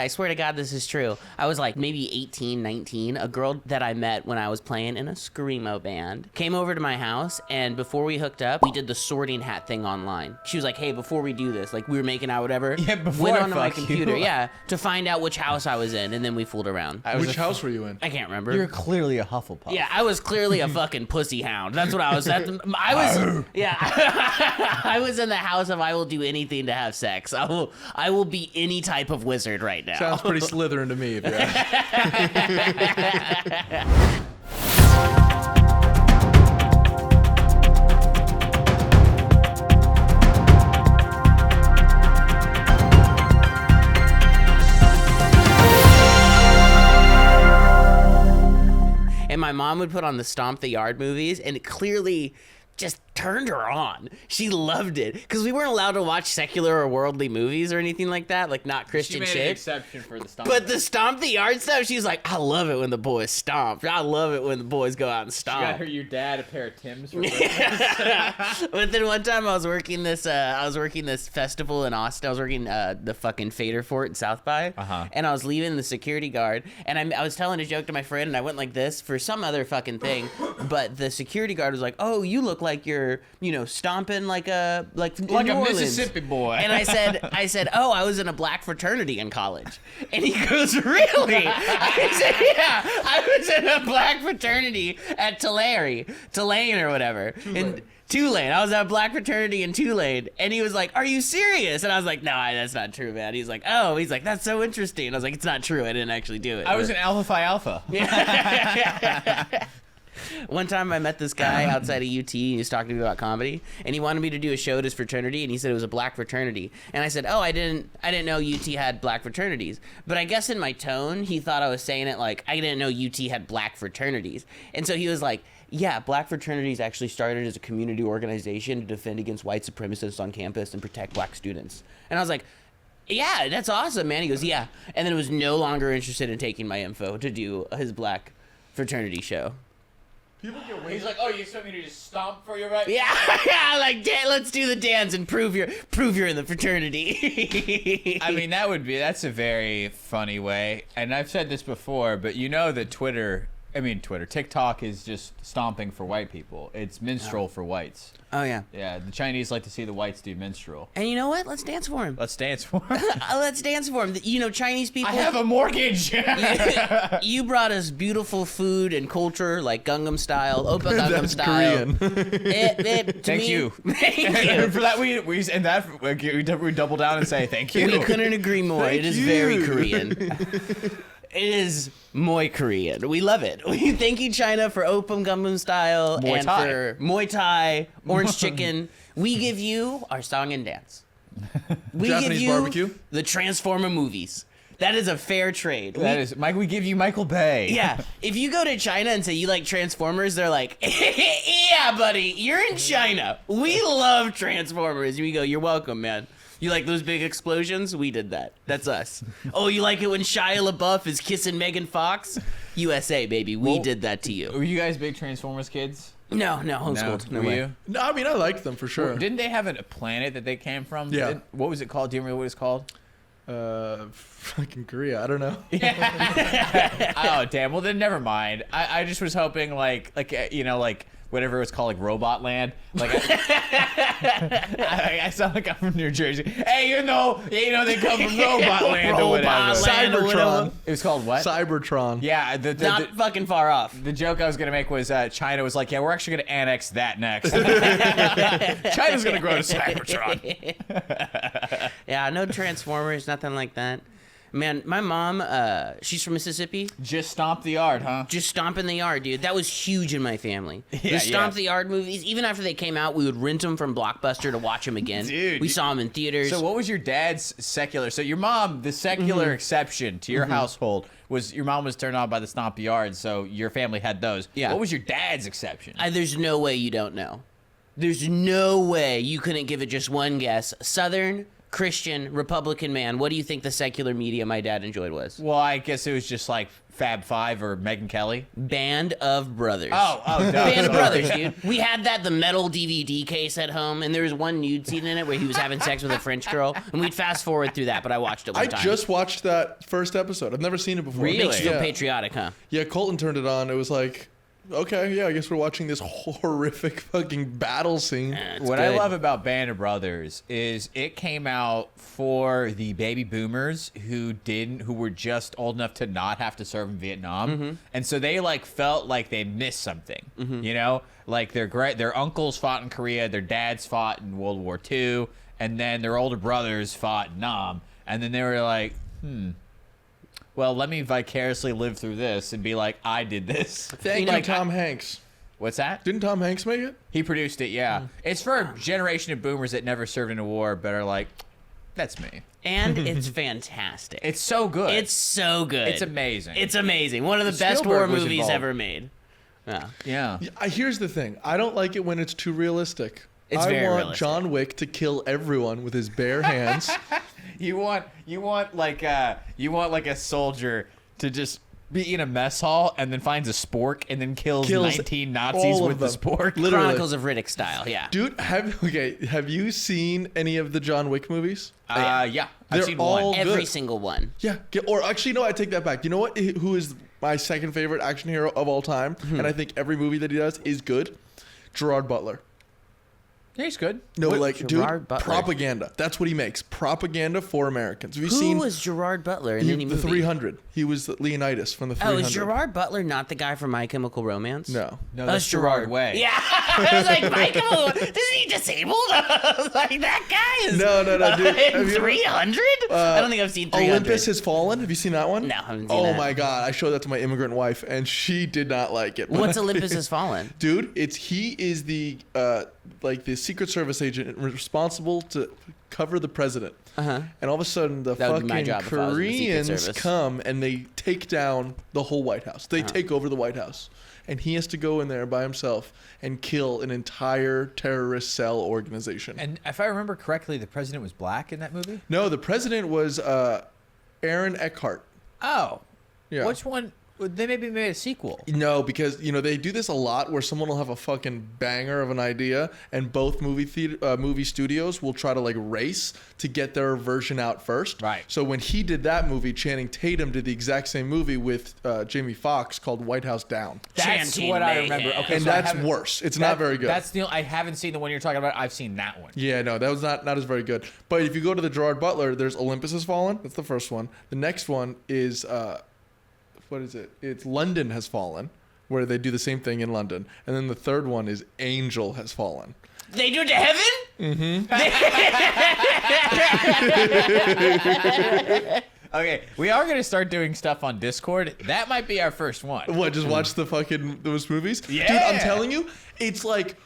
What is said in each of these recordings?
I swear to God, this is true. I was like maybe 18, 19. A girl that I met when I was playing in a screamo band came over to my house, and before we hooked up, we did the sorting hat thing online. She was like, hey, before we do this, like we were making out, whatever. Yeah, before went I onto my fuck computer, you. yeah, to find out which house I was in, and then we fooled around. Which house were you in? I can't remember. You're clearly a Hufflepuff. Yeah, I was clearly a fucking pussy hound. That's what I was. I was. Yeah, I was in the house of I will do anything to have sex. I will be any type of wizard right now. Sounds pretty Slytherin to me. If you ask. And my mom would put on the Stomp the Yard movies, and it clearly just turned her on. She loved it because we weren't allowed to watch secular or worldly movies or anything like that, like not Christian She made shit. an exception for the stomp. But the Stomp the Yard stuff, she's like, I love it when the boys stomp. I love it when the boys go out and She got stomp. her, your dad, a pair of Timbs for Christmas. But then one time I was working this festival in Austin. I was working the fucking Fader Fort in South by, and I was leaving the security guard, and I was telling a joke to my friend, and I went like this for some other fucking thing, but the security guard was like, "Oh, you look like you're, stomping like a New Orleans." Mississippi boy. And I said, "Oh, I was in a black fraternity in college." And he goes, "Really?" I said, "Yeah, I was in a black fraternity at Tulane or whatever." In Tulane. I was at a black fraternity in Tulane. And he was like, "Are you serious?" And I was like, "No, that's not true, man." He's like, "Oh," he's like, "That's so interesting." And I was like, "It's not true. I didn't actually do it." I was an Alpha Phi Alpha. One time I met this guy outside of UT, he was talking to me about comedy, and he wanted me to do a show at his fraternity, and he said it was a black fraternity. And I said, "Oh, I didn't know UT had black fraternities." But I guess in my tone, he thought I was saying it like I didn't know UT had black fraternities. And so he was like, "Yeah, black fraternities actually started as a community organization to defend against white supremacists on campus and protect black students." And I was like, "Yeah, that's awesome, man." He goes, "Yeah." And then was no longer interested in taking my info to do his black fraternity show. People get way. He's like, "Oh, you expect me to just stomp for you, right?" Yeah, like let's do the dance and prove you're in the fraternity. I mean, that's a very funny way. And I've said this before, but you know that TikTok is just stomping for white people. It's minstrel for whites. Oh yeah. Yeah, the Chinese like to see the whites do minstrel. And you know what? Let's dance for him. Let's dance for him. Let's dance for him. Chinese people. I have a mortgage. You brought us beautiful food and culture like Gangnam Style, Oppa Gangnam That's Style. Korean. Thank you. Thank you. For that, we double down and say thank you. We couldn't agree more. Thank It is you. very Korean. It is Muay Korean. We love it. We thank you, China, for Oppa Gangnam Style Muay and Thai. for Muay Thai, Orange Chicken. We give you our song and dance. We Japanese give you barbecue? the Transformer movies. That is a fair trade. We give you Michael Bay. Yeah. If you go to China and say you like Transformers, they're like, "Yeah, buddy, you're in China. We love Transformers." We go, "You're welcome, man. You like those big explosions? We did that. That's us." "Oh, you like it when Shia LaBeouf is kissing Megan Fox?" USA, baby. We did that to you. Were you guys big Transformers kids? No, homeschooled. No Were way. you? No, I mean I liked them for sure. Didn't they have a planet that they came from? Yeah. What was it called? Do you remember what it's called? Fucking Korea. I don't know. Oh, damn. Well, then never mind. I just was hoping like whatever it's called, like Robot Land. Like I sound like I'm from New Jersey. Hey, they come from Robot Land or whatever. Robot Land or whatever. Cybertron. It was called what? Cybertron. Yeah, Not fucking far off. the joke I was gonna make was China was like, "Yeah, we're actually gonna annex that next." China's gonna grow to Cybertron. Yeah, no Transformers, nothing like that. Man, my mom, she's from Mississippi. Just stomp the yard, huh? Just Stomp in the Yard, dude. That was huge in my family. The Stomp yeah. the Yard movies, even after they came out, we would rent them from Blockbuster to watch them again. Dude, we saw them in theaters. So what was your dad's secular? So your mom, the secular exception to your household was your mom was turned on by the Stomp Yard, so your family had those. Yeah. What was your dad's exception? There's no way you don't know. There's no way you couldn't give it just one guess. Southern Christian, Republican man, what do you think the secular media my dad enjoyed was? Well, I guess it was just like Fab Five or Megyn Kelly. Band of Brothers. Oh, no, Band of sorry. Brothers, dude. We had the metal DVD case at home, and there was one nude scene in it where he was having sex with a French girl, and we'd fast forward through that, but I watched it one time. I just watched that first episode. I've never seen it before. Really? Makes you feel Yeah. patriotic, huh? Yeah, Colton turned it on. It was like, okay, yeah, I guess we're watching this horrific fucking battle scene. It's What I good. love about Band of Brothers is it came out for the baby boomers who were just old enough to not have to serve in Vietnam, and so they like felt like they missed something. You know, like their uncles fought in Korea, their dads fought in World War II, and then their older brothers fought in Nam, and then they were like, well, let me vicariously live through this and be like, I did this. Thank you, Like, Tom Hanks. What's that? Didn't Tom Hanks make it? He produced it, yeah. It's for a generation of boomers that never served in a war, but are like, that's me. And it's fantastic. It's so good. It's so good. It's amazing. It's amazing. One of the best Spielberg war was movies involved. ever made. Yeah. yeah. Here's the thing. I don't like it when it's too realistic. It's I very want realistic. John Wick to kill everyone with his bare hands. You want like a soldier to just be in a mess hall and then finds a spork and then kills 19 Nazis all of with the them. spork. Literally. Chronicles of Riddick style, yeah. Dude, have you seen any of the John Wick movies? Yeah. I've They're seen all one. Every good. single one. Yeah. Or actually, no, I take that back. You know what? Who is my second favorite action hero of all time? And I think every movie that he does is good. Gerard Butler. Yeah, he's good. No, What? like, Gerard dude, Butler? propaganda. That's what he makes. Propaganda for Americans. Have you Who seen was Gerard Butler in the any movie? 300? He was Leonidas from the 300. Oh, is Gerard Butler not the guy from My Chemical Romance? No. No, That's that's Gerard Way. Yeah, I was like, My Chemical. Isn't he disabled? I was like, that guy is. No, dude. Have you ever- 300? I don't think I've seen 300. Olympus Has Fallen. Have you seen that one? No, I haven't seen Oh that. my god, I showed that to my immigrant wife, and she did not like it. What's Olympus Has Fallen? Dude, he is the like the Secret Service agent responsible to cover the president. Uh-huh. And all of a sudden, the That would be my fucking job if I was in the Secret Koreans Service. come and they take down the whole White House. They take over the White House, and he has to go in there by himself and kill an entire terrorist cell organization. And if I remember correctly, the president was black in that movie? No, the president was Aaron Eckhart. Oh. Yeah. Which one? They maybe made a sequel. No, because they do this a lot where someone will have a fucking banger of an idea, and both movie studios will try to like race to get their version out first. Right. So when he did that movie, Channing Tatum did the exact same movie with Jamie Foxx called White House Down, That's Chanting what I Mayhem. remember. Okay, and so I that's haven't- worse. It's not very good. That's I haven't seen the one you're talking about. I've seen that one. Yeah, no, that was not as very good. But if you go to the Gerard Butler, there's Olympus Has Fallen. That's the first one. The next one is what is it? It's London Has Fallen, where they do the same thing in London. And then the third one is Angel Has Fallen. They do it to heaven? Okay, we are gonna start doing stuff on Discord. That might be our first one. What? Just watch the fucking those movies? Yeah. Dude, I'm telling you, it's like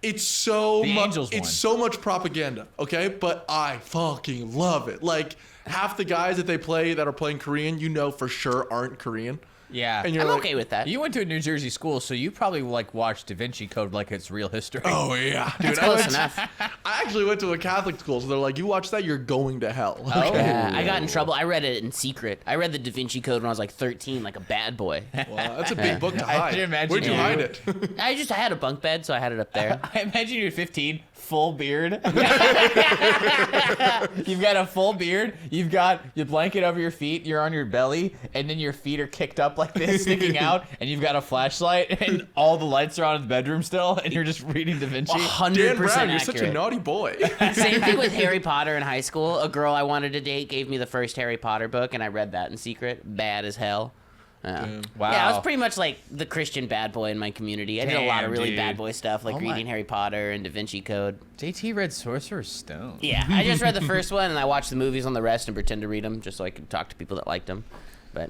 it's so The much. Angels It's one. so much propaganda. Okay, but I fucking love it. Like half the guys that they play that are playing Korean, for sure aren't Korean. Yeah. And you're I'm like, okay with that. You went to a New Jersey school, so you probably like watched Da Vinci Code like it's real history. Oh yeah, dude. That's close enough. I actually went to a Catholic school, so they're like, you watch that, you're going to hell. Oh. Yeah, I got in trouble. I read it in secret. I read the Da Vinci Code when I was like 13, like a bad boy. Wow, that's a big book to I hide. can imagine Where'd you you. hide it? I had a bunk bed, so I had it up there. I imagine you're 15, full beard. You've got a full beard. You've got your blanket over your feet. You're on your belly, and then your feet are kicked up like this, sticking out. And you've got a flashlight, and all the lights are on in the bedroom still, and you're just reading Da Vinci. 100% Dan Brown, accurate. you're such a naughty boy. Same thing with Harry Potter in high school. A girl I wanted to date gave me the first Harry Potter book, and I read that in secret. Bad as hell. Damn. Wow. Yeah, I was pretty much like the Christian bad boy in my community. I did a lot Damn, of really dude. bad boy stuff, like Oh my- reading Harry Potter and Da Vinci Code. JT read Sorcerer's Stone. Yeah, I just read the first one, and I watched the movies on the rest and pretend to read them just so I could talk to people that liked them. But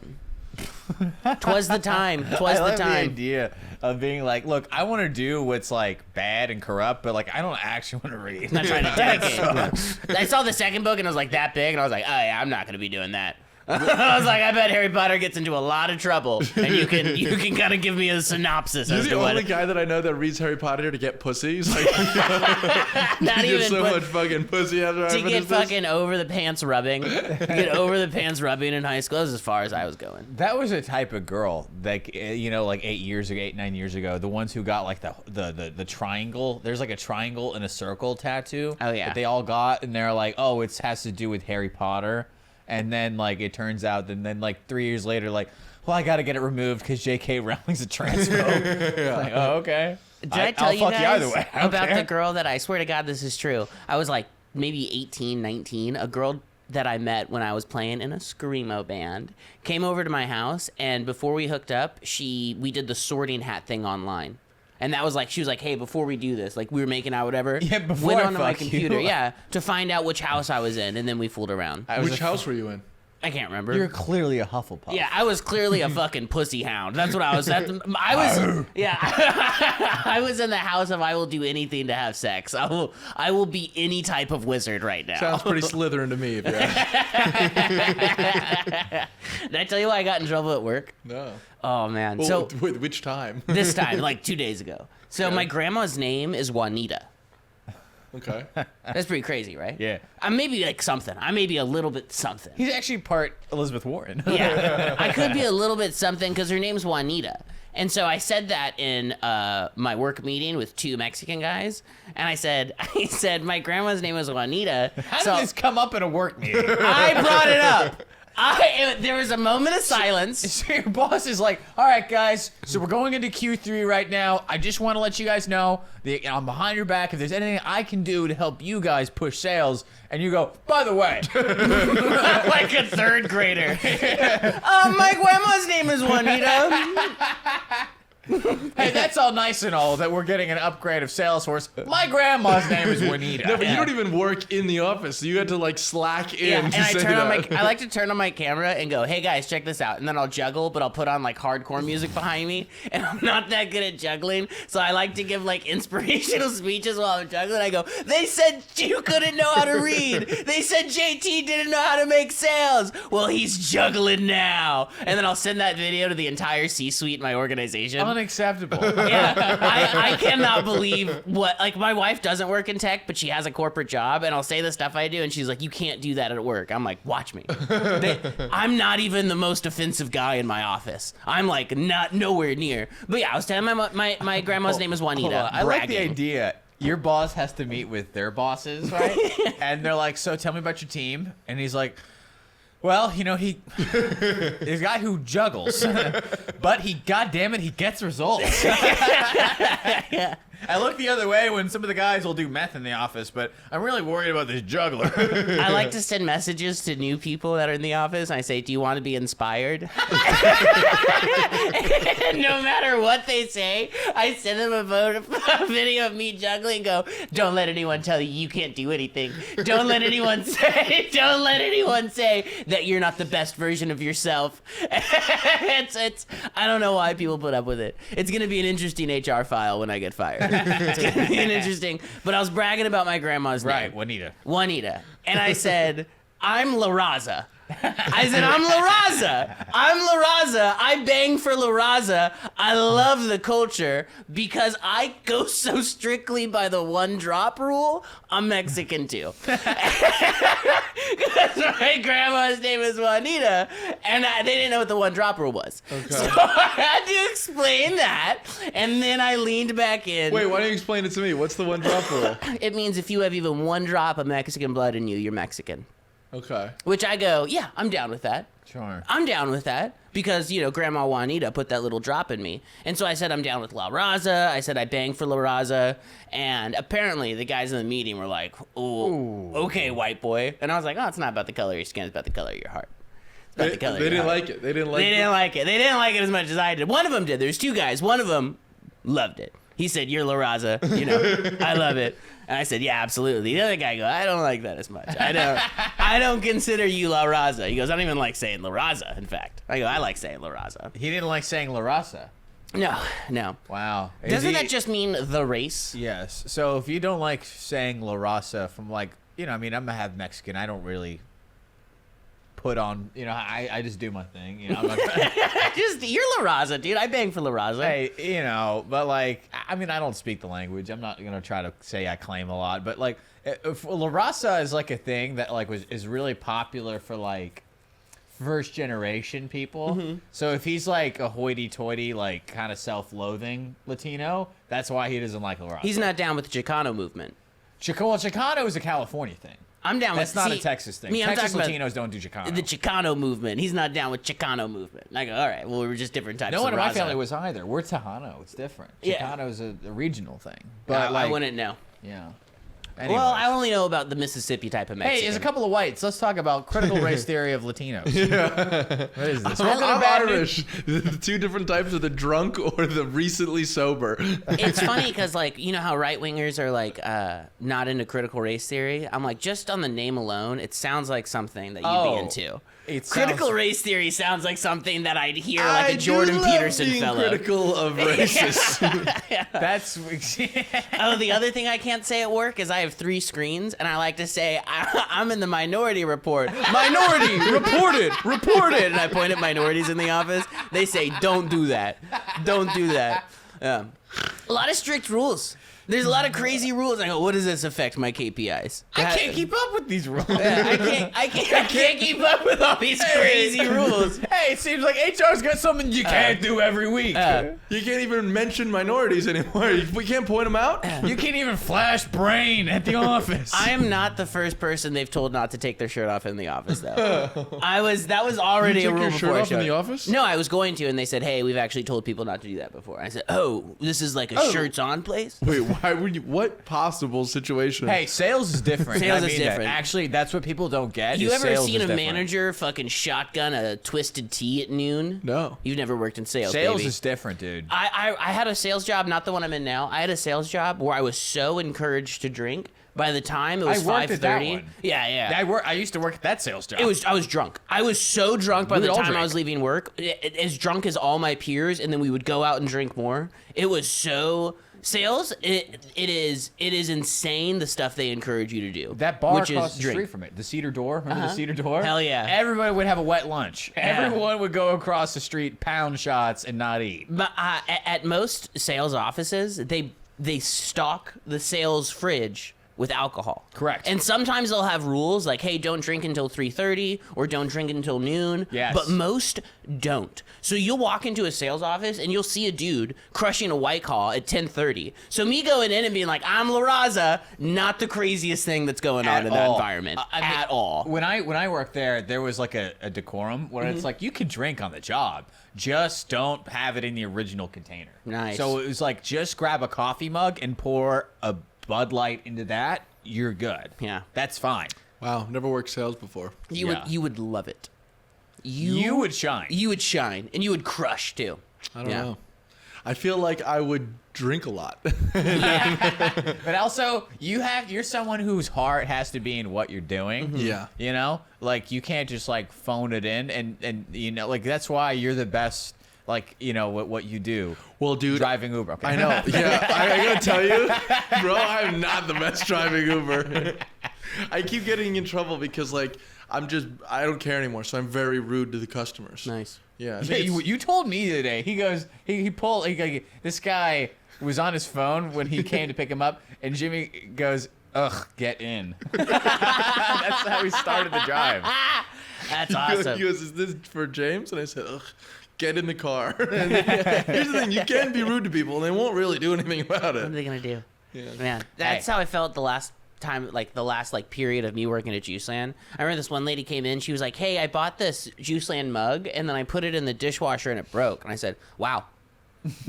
'twas the time. 'Twas I the love the time. idea of being like, look, I want to do what's like bad and corrupt, but like I don't actually want to read. I'm not trying to dedicate. I saw the second book, and it was like that big, and I was like, oh yeah, I'm not going to be doing that. I was like, I bet Harry Potter gets into a lot of trouble, and you can kind of give me a synopsis You're as the to only what. guy that I know that reads Harry Potter to get pussy. He's like, Not you even get so put- much fucking pussy after I to finish get this. fucking over the pants rubbing. Get over the pants rubbing in high school. That's as far as I was going. That was a type of girl, like like 9 years ago, the ones who got like the triangle. There's like a triangle and a circle tattoo. Oh, yeah. That they all got, and they're like, oh, it has to do with Harry Potter, and then like it turns out, and then like 3 years later, like, well, I got to get it removed because J.K. Rowling's a transphobe. Like, oh, okay. Did I tell I'll you fuck guys you either way. I don't about care. the girl that I swear to God this is true? I was like maybe 18, 19. A girl that I met when I was playing in a screamo band came over to my house, and before we hooked up, we did the sorting hat thing online. And that was like, she was like, hey, before we do this, like we were making out, whatever. Yeah, before went I onto my fuck you. computer, yeah, to find out which house I was in, and then we fooled around. Which house were you in? I can't remember. You're clearly a Hufflepuff. Yeah, I was clearly a fucking pussy hound. That's what I was. I was. Yeah, I was in the house of I will do anything to have sex. I will be any type of wizard right now. Sounds pretty Slytherin to me. If you ask. Did I tell you why I got in trouble at work? No. Oh man. Well, So which time? this time, like 2 days ago. So Okay. my grandma's name is Juanita. Okay. That's pretty crazy, right? Yeah. I'm maybe like something. I may be a little bit something. He's actually part Elizabeth Warren. Yeah, I could be a little bit something because her name's Juanita. And so I said that in my work meeting with 2 Mexican guys, and I said, my grandma's name was Juanita. How so did this come up in a work meeting? I brought it up. There was a moment of silence. So your boss is like, all right, guys, so we're going into Q3 right now. I just want to let you guys know that I'm behind your back. If there's anything I can do to help you guys push sales, and you go, by the way, Like a 3rd grader. My grandma's name is Juanita. hey, that's all nice and all that we're getting an upgrade of Salesforce. My grandma's name is Juanita. No, but you don't even work in the office. So you had to like slack in Yeah, to and I say turn on that. I like to turn on my camera and go, "Hey guys, check this out." And then I'll juggle, but I'll put on like hardcore music behind me, and I'm not that good at juggling, so I like to give like inspirational speeches while I'm juggling. I go, "They said you couldn't know how to read. They said JT didn't know how to make sales. Well, he's juggling now." And then I'll send that video to the entire C-suite in my organization. Unacceptable. Yeah, I cannot believe what, like, my wife doesn't work in tech, but she has a corporate job, and I'll say the stuff I do, and she's like, you can't do that at work. I'm like, watch me. I'm not even the most offensive guy in my office. I'm like, not nowhere near. But yeah, I was telling my grandma's name is Juanita. I like the bragging. idea. Your boss has to meet with their bosses, right? And they're like, so tell me about your team. And he's like, well, he's a guy who juggles, but he gets results. Yeah. I look the other way when some of the guys will do meth in the office, but I'm really worried about this juggler. I like to send messages to new people that are in the office. And I say, do you want to be inspired? No matter what they say, I send them a video of me juggling and go, don't let anyone tell you you can't do anything. Don't let anyone say that you're not the best version of yourself. It's I don't know why people put up with it. It's going to be an interesting HR file when I get fired. It's going to be an interesting, but I was bragging about my grandma's name. Right, Juanita. And I said, I'm La Raza. I said, I'm La Raza. I'm La Raza. I bang for La Raza. I love the culture because I go so strictly by the 1 drop rule. I'm Mexican too. Because my grandma's name is Juanita, and they didn't know what the 1 drop rule was. Okay. So I had to explain that, and then I leaned back in. Wait, why don't you explain it to me? What's the 1 drop rule? It means if you have even 1 drop of Mexican blood in you, you're Mexican. Okay. Which I go, yeah, I'm down with that. Sure. I'm down with that because, Grandma Juanita put that little drop in me. And so I said I'm down with La Raza. I said I bang for La Raza. And apparently the guys in the meeting were like, ooh, okay, white boy. And I was like, oh, it's not about the color of your skin. It's about the color of your heart. It's about the color of They your didn't heart. like it. They didn't like They didn't like it. They didn't like it as much as I did. One of them did. There's 2 guys. One of them loved it. He said, you're La Raza. I love it. And I said, yeah, absolutely. The other guy goes, I don't like that as much. I don't consider you La Raza. He goes, I don't even like saying La Raza, in fact. I go, I like saying La Raza. He didn't like saying La Raza. No. Wow. Doesn't that just mean the race? Yes. So if you don't like saying La Raza from I'm half Mexican. I don't really put on. You know, I just do my thing. You know, I'm not, You're La Raza, dude. I bang for La Raza. hey, you know, but like, I mean, I don't speak the language. I'm not gonna try to say I claim a lot, but like, if La Raza is like a thing that like is really popular for like first generation people. So if he's like a hoity-toity, like kind of self-loathing Latino, that's why he doesn't like La Raza. He's not down with the Chicano movement. Chicano is a California thing. I'm down That's with not a Texas thing. I'm Texas talking Latinos don't do Chicano. The Chicano movement. He's not down with Chicano movement. I go, all right, well, we're just different types no of one in my Raza. family was either. We're Tejano. It's different. Yeah. Chicano's a regional thing. But I wouldn't know. Yeah. Well, Anyways. I only know about the Mississippi type of Mexican. Hey, there's a couple of whites. Let's talk about critical race theory of Latinos. What is this? I'm Irish. The two different types are the drunk or the recently sober. It's funny because, like, you know how right-wingers are, like, not into critical race theory? I'm like, just on the name alone, it sounds like something that you'd be into. Critical race theory sounds like something that I'd hear, like a Jordan Peterson being fellow. critical of races. That's Oh, the other thing I can't say at work is I have 3 screens, and I like to say, I'm in the minority report. Minority, reported. And I point at minorities in the office. They say, don't do that. Don't do that. A lot of strict rules. There's a lot of crazy rules. I go, what does this affect my KPIs? I can't keep up with these rules. Yeah, I can't keep up with all these crazy rules. Hey, it seems like HR's got something you can't do every week. You can't even mention minorities anymore. We can't point them out. You can't even flash brain at the office. I am not the first person they've told not to take their shirt off in the office, though. That was already You a took rule your before shirt I off in showed the up. office? No, I was going to, and they said, hey, we've actually told people not to do that before. I said, oh, this is like a shirts on place? Wait, why would you? What possible situation? Hey, sales is different. Sales I is mean that. different. Actually, that's what people don't get. You is ever sales seen is a different. manager fucking shotgun a twisted tea at noon? No. You've never worked in sales, Sales baby. is different, dude. I had a sales job, not the one I'm in now. I had a sales job where I was so encouraged to drink. By the time it was I worked at that 5:30, one. yeah. I used to work at that sales job. I was drunk. I was so drunk by We the would all time I drink. was leaving work, as drunk as all my peers, and then we would go out and drink more. It was so sales. It is insane the stuff they encourage you to do. That bar which across is the drink. street from it, the Cedar Door. Remember the Cedar Door? Hell yeah. Everybody would have a wet lunch. Yeah. Everyone would go across the street, pound shots, and not eat. But at most sales offices, they stock the sales fridge with alcohol. Correct. And sometimes they'll have rules like, hey, don't drink until 3:30 or don't drink until noon. Yes. But most don't. So you'll walk into a sales office and you'll see a dude crushing a White Claw at 10:30. So me going in and being like, I'm La Raza, not the craziest thing that's going on At in that all. environment. I mean, at all. When I worked there was like a decorum where it's like you can drink on the job, just don't have it in the original container. Nice. So it was like just grab a coffee mug and pour a Bud Light into that. You're good. Yeah. That's fine. Wow, never worked sales before. You would love it. You would shine. You would shine, and you would crush too. I don't know. I feel like I would drink a lot. But also, you're someone whose heart has to be in what you're doing. Yeah. You know, like you can't just like phone it in, and you know, like that's why you're the best. Like, you know what you do. Well, dude, driving Uber. Okay. I know. Yeah, I gotta tell you, bro, I'm not the best driving Uber. I keep getting in trouble because like I don't care anymore, so I'm very rude to the customers. Nice. Yeah. I Yeah, think it's- you told me the other day. He goes, this guy was on his phone when he came to pick him up, and Jimmy goes, ugh, get in. That's how we started the drive. That's awesome. He goes, is this for James? And I said, ugh, get in the car. And here's the thing, you can be rude to people, and they won't really do anything about What are it. they gonna do? Yeah. Man, that's how I felt the last time, like the last period of me working at Juiceland. I remember this one lady came in. She was like, "Hey, I bought this Juiceland mug, and then I put it in the dishwasher, and it broke." And I said, "Wow."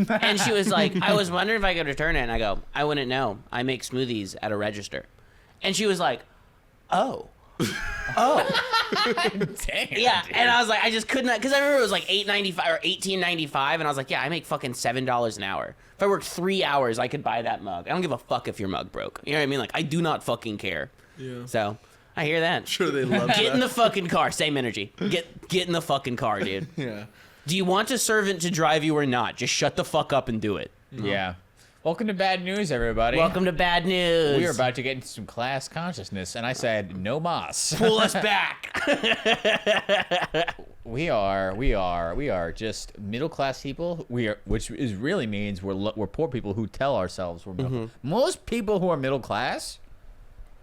And she was like, "I was wondering if I could return it." And I go, "I wouldn't know. I make smoothies at a register." And she was like, "Oh." Damn. Yeah, dude. and I was like, I just could not, because I remember it was like $8.95 or $18.95, and I was like, yeah, I make fucking $7 an hour. If I worked 3 hours, I could buy that mug. I don't give a fuck if your mug broke. You know what I mean? Like, I do not fucking care. Yeah. So, I hear that. Sure, they love Get in that. the fucking car. Same energy. Get in the fucking car, dude. Yeah. Do you want a servant to drive you or not? Just shut the fuck up and do it. Yeah. Welcome to Bad News, everybody. Welcome to Bad News. We are about to get into some class consciousness, and I said, no mas. Pull us back. We are just middle-class people. Which really means we're poor people who tell ourselves we're middle. Most people who are middle class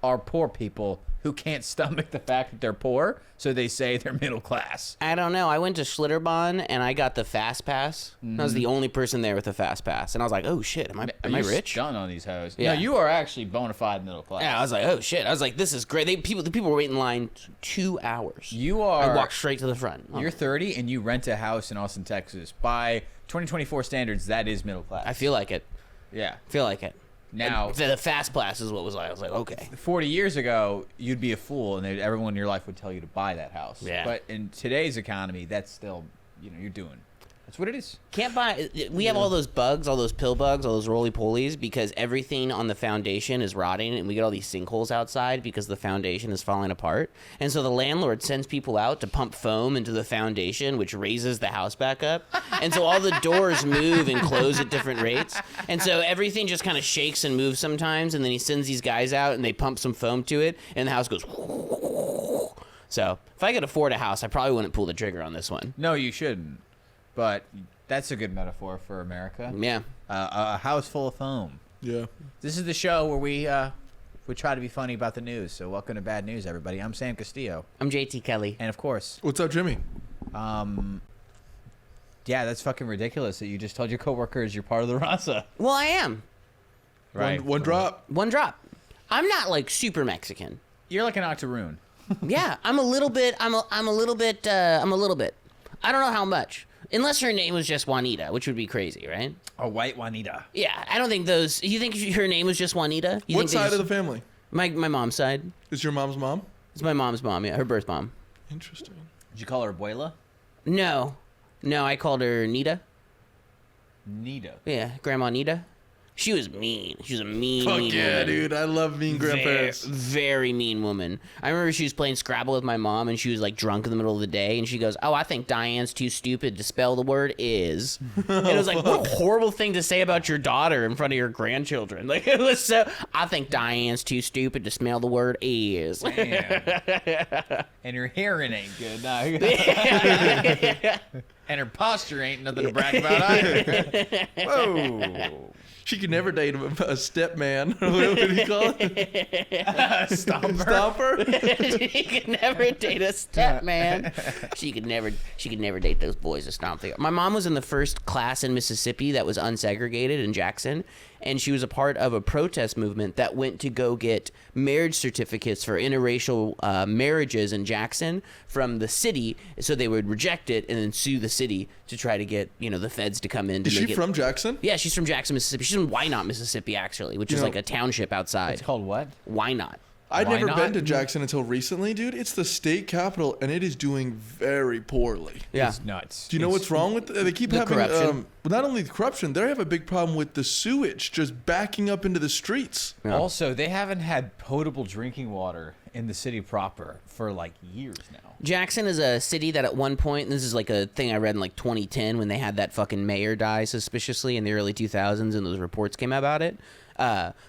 are poor people who can't stomach the fact that they're poor, so they say they're middle class. I don't know. I went to Schlitterbahn and I got the fast pass. I was the only person there with the fast pass, and I was like, "Oh shit, am I rich?" Done on these hoes. Yeah. No, you are actually bona fide middle class. Yeah, I was like, "Oh shit!" I was like, "This is great." The people were waiting in line 2 hours. You are. I walked straight to the front. You're 30 and you rent a house in Austin, Texas. By 2024 standards, that is middle class. I feel like it. Yeah. Feel like it. Now, The fast pass is what was like. I was like, okay. 40 years ago, you'd be a fool, and everyone in your life would tell you to buy that house. Yeah. But in today's economy, that's still, you're doing. That's what it is. Can't buy. We have all those bugs, all those pill bugs, all those roly-polies, because everything on the foundation is rotting, and we get all these sinkholes outside because the foundation is falling apart. And so the landlord sends people out to pump foam into the foundation, which raises the house back up. And so all the doors move and close at different rates. And so everything just kind of shakes and moves sometimes, and then he sends these guys out, and they pump some foam to it, and the house goes. So if I could afford a house, I probably wouldn't pull the trigger on this one. No, you shouldn't. But that's a good metaphor for America. Yeah. A house full of foam. Yeah. This is the show where we try to be funny about the news. So welcome to Bad News, everybody. I'm Sam Castillo. I'm JT Kelley. And of course, What's up, Jimmy? yeah, that's fucking ridiculous that you just told your coworkers you're part of the Rasa. Well, I am. Right. One drop. One drop. I'm not like super Mexican. You're like an octoroon. Yeah, I'm a little bit. I'm a little bit. I don't know how much. Unless her name was just Juanita, which would be crazy, right? A white Juanita. Yeah, I don't think those. You think her name was just Juanita? You What think side of the family? My mom's side. Is your mom's mom? It's my mom's mom. Yeah, her birth mom. Interesting. Did you call her Abuela? No, I called her Nita. Nita. Yeah, Grandma Nita. She was mean. She was a mean. Fuck mean yeah, woman. dude. I love mean grandparents. Very mean woman. I remember she was playing Scrabble with my mom, and she was like drunk in the middle of the day, and she goes, "Oh, I think Diane's too stupid to spell the word is." And it was like, what a horrible thing to say about your daughter in front of your grandchildren. Like, it was so. I think Diane's too stupid to spell the word is. Damn. And her hearing ain't good. No. And her posture ain't nothing to brag about either. Whoa. She could never date a step man. What do you call it? Stomper. Stomper? She could never date a step man. She could never date those boys to stomp the. My mom was in the first class in Mississippi that was unsegregated in Jackson, and she was a part of a protest movement that went to go get marriage certificates for interracial marriages in Jackson from the city, so they would reject it and then sue the city to try to get the feds to come in. To Is she from Jackson? Yeah, she's from Jackson, Mississippi. She's from Wynot, Mississippi, actually, which is like a township outside. It's called what? Wynot. I'd Why never not? been to Jackson until recently, dude. It's the state capital, and it is doing very poorly. Yeah. It's nuts. Do you know what's wrong with They keep The having corruption. not only the corruption, they have a big problem with the sewage just backing up into the streets. Yeah. Also, they haven't had potable drinking water in the city proper for like years now. Jackson is a city that at one point, and this is like a thing I read in like 2010 when they had that fucking mayor die suspiciously in the early 2000s and those reports came about it.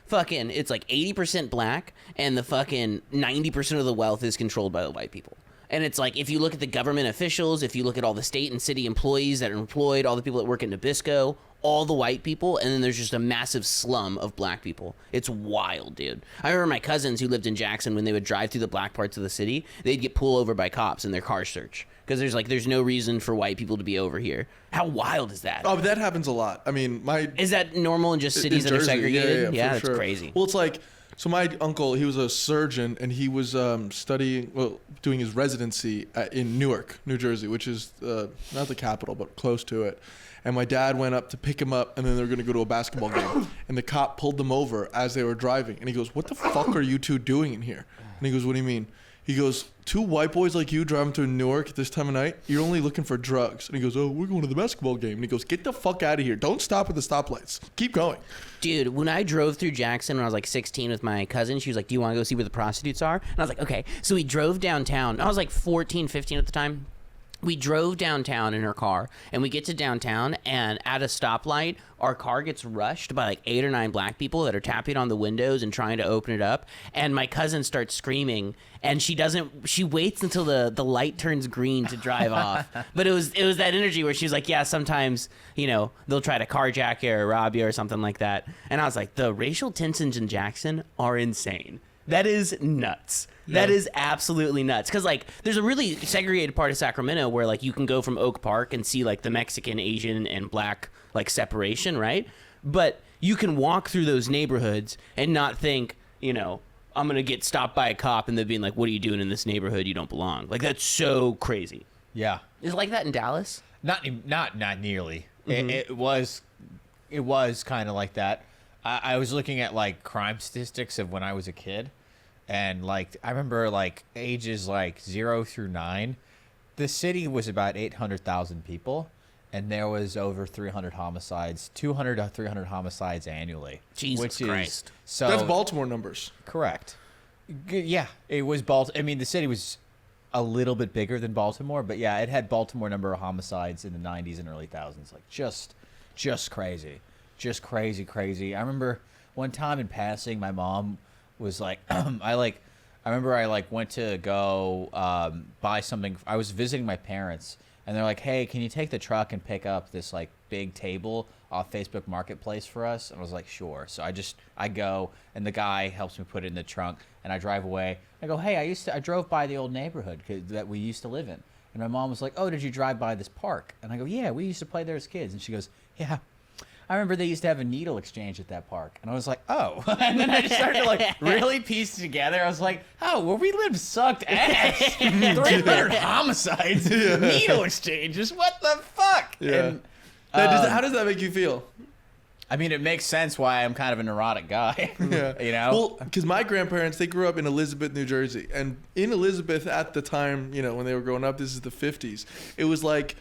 Fucking, it's like 80% black and the fucking 90% of the wealth is controlled by the white people. And it's like, if you look at the government officials, if you look at all the state and city employees that are employed, all the people that work in Nabisco, all the white people, and then there's just a massive slum of black people. It's wild, dude. I remember my cousins who lived in Jackson, when they would drive through the black parts of the city, they'd get pulled over by cops in their car search. Because there's no reason for white people to be over here. How wild is that? Oh, but that happens a lot. I mean, Is that normal in just cities in that are Jersey, segregated? Yeah, for that's sure. crazy. Well, it's like, so my uncle, he was a surgeon, and he was doing his residency in Newark, New Jersey, which is not the capital, but close to it. And my dad went up to pick him up, and then they were going to go to a basketball game. And the cop pulled them over as they were driving. And he goes, "What the fuck are you two doing in here?" And he goes, "What do you mean?" He goes, "Two white boys like you driving through Newark at this time of night, you're only looking for drugs." And he goes, "Oh, we're going to the basketball game." And he goes, "Get the fuck out of here. Don't stop at the stoplights. Keep going." Dude, when I drove through Jackson when I was like 16 with my cousin, she was like, "Do you want to go see where the prostitutes are?" And I was like, "Okay." So we drove downtown. I was like 14, 15 at the time. We drove downtown in her car, and we get to downtown, and at a stoplight, our car gets rushed by like 8 or 9 black people that are tapping on the windows and trying to open it up. And my cousin starts screaming, and she waits until the light turns green to drive off. But it was that energy where she's like, yeah, sometimes, they'll try to carjack you or rob you or something like that. And I was like, the racial tensions in Jackson are insane. That is nuts. Yeah. That is absolutely nuts. Because, like, there's a really segregated part of Sacramento where, like, you can go from Oak Park and see, like, the Mexican, Asian, and black, like, separation, right? But you can walk through those neighborhoods and not think, I'm going to get stopped by a cop and they're being like, what are you doing in this neighborhood? You don't belong. Like, that's so crazy. Yeah. Is it like that in Dallas? Not nearly. Mm-hmm. It was kind of like that. I was looking at like crime statistics of when I was a kid, and like I remember like ages like 0 through 9, the city was about 800,000 people, and there was over 300 homicides, 200 to 300 homicides annually. Jesus Christ! So that's Baltimore numbers. Correct. Yeah, it was Baltimore. I mean, the city was a little bit bigger than Baltimore, but yeah, it had Baltimore number of homicides in the 90s and early thousands. Like just crazy. Just crazy. I remember one time in passing, my mom was like, I remember I went to go buy something. I was visiting my parents, and they're like, hey, can you take the truck and pick up this like big table off Facebook Marketplace for us? And I was like, sure. So I go, and the guy helps me put it in the trunk, and I drive away. I go, hey, I drove by the old neighborhood that we used to live in. And my mom was like, oh, did you drive by this park? And I go, yeah, we used to play there as kids. And she goes, yeah. I remember they used to have a needle exchange at that park. And I was like, oh. And then I just started to like really piece together. I was like, oh, where we lived sucked ass. 300 homicides, needle exchanges. What the fuck? Yeah. And, how does that make you feel? I mean, it makes sense why I'm kind of a neurotic guy. Yeah. Well, because my grandparents, they grew up in Elizabeth, New Jersey. And in Elizabeth at the time, when they were growing up, this is the 50s, it was like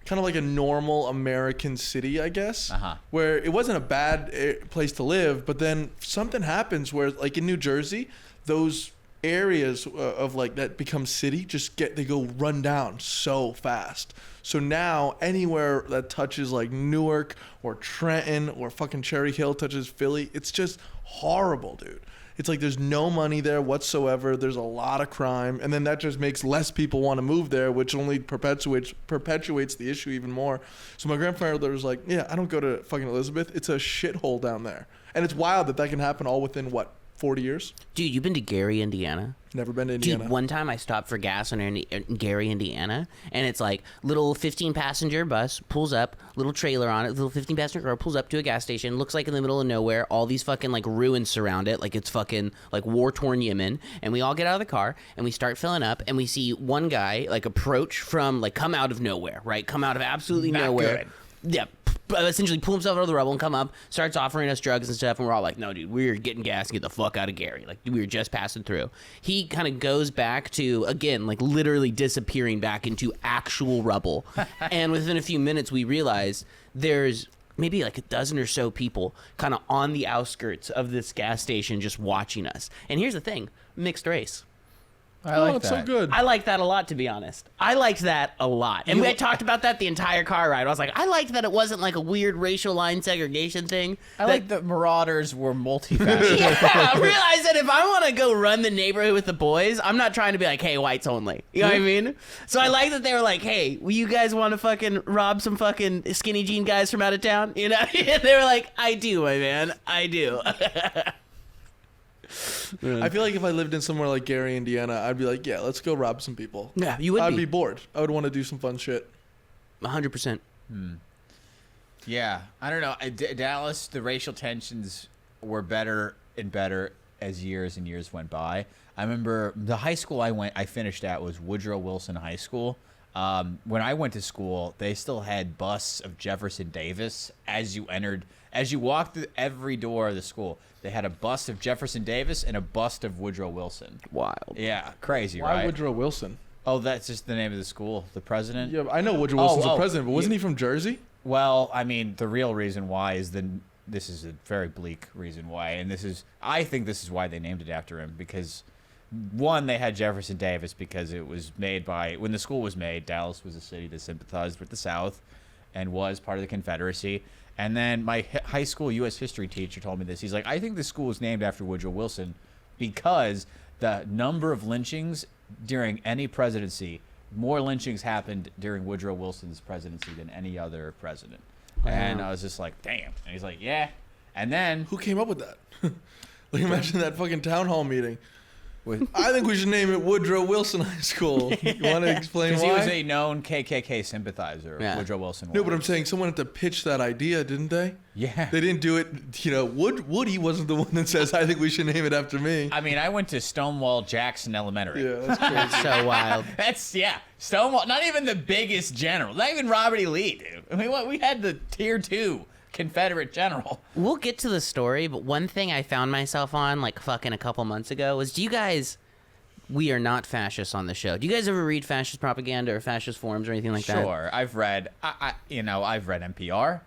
kind of like a normal American city, I guess, where it wasn't a bad place to live, but then something happens where, like in New Jersey, those areas of like that become city they go run down so fast. So now anywhere that touches like Newark or Trenton or fucking Cherry Hill touches Philly, it's just horrible, dude. It's like there's no money there whatsoever. There's a lot of crime. And then that just makes less people want to move there, which only perpetuates the issue even more. So my grandfather was like, yeah, I don't go to fucking Elizabeth. It's a shithole down there. And it's wild that can happen all within, 40 years? Dude, you've been to Gary, Indiana? Never been to Indiana. Dude, one time I stopped for gas in Gary, Indiana, and it's like little 15-passenger bus pulls up, little trailer on it, little 15-passenger car pulls up to a gas station, looks like in the middle of nowhere, all these fucking like ruins surround it, like it's fucking like war-torn Yemen, and we all get out of the car, and we start filling up, and we see one guy like approach from like come out of nowhere, right? Come out of absolutely nowhere. Good. Yeah. Essentially pull himself out of the rubble and come up, starts offering us drugs and stuff, and we're all like, no, dude, we're getting gas and get the fuck out of Gary. Like, we were just passing through. He kind of goes back to, again, like literally disappearing back into actual rubble. And within a few minutes, we realize there's maybe like a dozen or so people kind of on the outskirts of this gas station just watching us. And here's the thing, mixed race. I like it's that. so good. I like that a lot, to be honest. I liked that a lot. And we talked about that the entire car ride. I was like, I liked that it wasn't like a weird racial line segregation thing. I like that Marauders were multifaceted. Yeah, I realized that if I want to go run the neighborhood with the boys, I'm not trying to be like, hey, whites only. You know what I mean? So I like that they were like, hey, will you guys want to fucking rob some fucking skinny jean guys from out of town? You know? They were like, I do, my man. I do. I feel like if I lived in somewhere like Gary, Indiana, I'd be like, yeah, let's go rob some people. Yeah, you would I'd be bored. I would want to do some fun shit. 100%. Yeah, I don't know. Dallas, the racial tensions were better and better as years and years went by. I remember the high school I finished at was Woodrow Wilson High School. When I went to school, they still had busts of Jefferson Davis as you walked through every door of the school. They had a bust of Jefferson Davis and a bust of Woodrow Wilson. Wild. Yeah, crazy, Why right? Woodrow Wilson? Oh, that's just the name of the school. The president? Yeah, I know Woodrow Wilson's the president, but wasn't he from Jersey? Well, I mean, the real reason why is this is a very bleak reason why, and I think this is why they named it after him, because one, they had Jefferson Davis because it was made by, when the school was made, Dallas was a city that sympathized with the South and was part of the Confederacy. And then my high school U.S. history teacher told me this. He's like, I think the school is named after Woodrow Wilson because the number of lynchings during any presidency, more lynchings happened during Woodrow Wilson's presidency than any other president. Wow. And I was just like, damn. And he's like, yeah. And then... Who came up with that? Like, imagine that fucking town hall meeting. I think we should name it Woodrow Wilson High School. You want to explain why? Because he was a known KKK sympathizer. Yeah. Woodrow Wilson was. No, but I'm saying someone had to pitch that idea, didn't they? Yeah. They didn't do it. You know, Woody wasn't the one that says, I think we should name it after me. I mean, I went to Stonewall Jackson Elementary. Yeah, that's crazy. That's so wild. Yeah. Stonewall, not even the biggest general. Not even Robert E. Lee, dude. I mean, we had the tier 2 Confederate general. We'll get to the story, but one thing I found myself on like fucking a couple months ago was, we are not fascists on the show. Do you guys ever read fascist propaganda or fascist forums or anything like that? Sure, I've read. I've read NPR.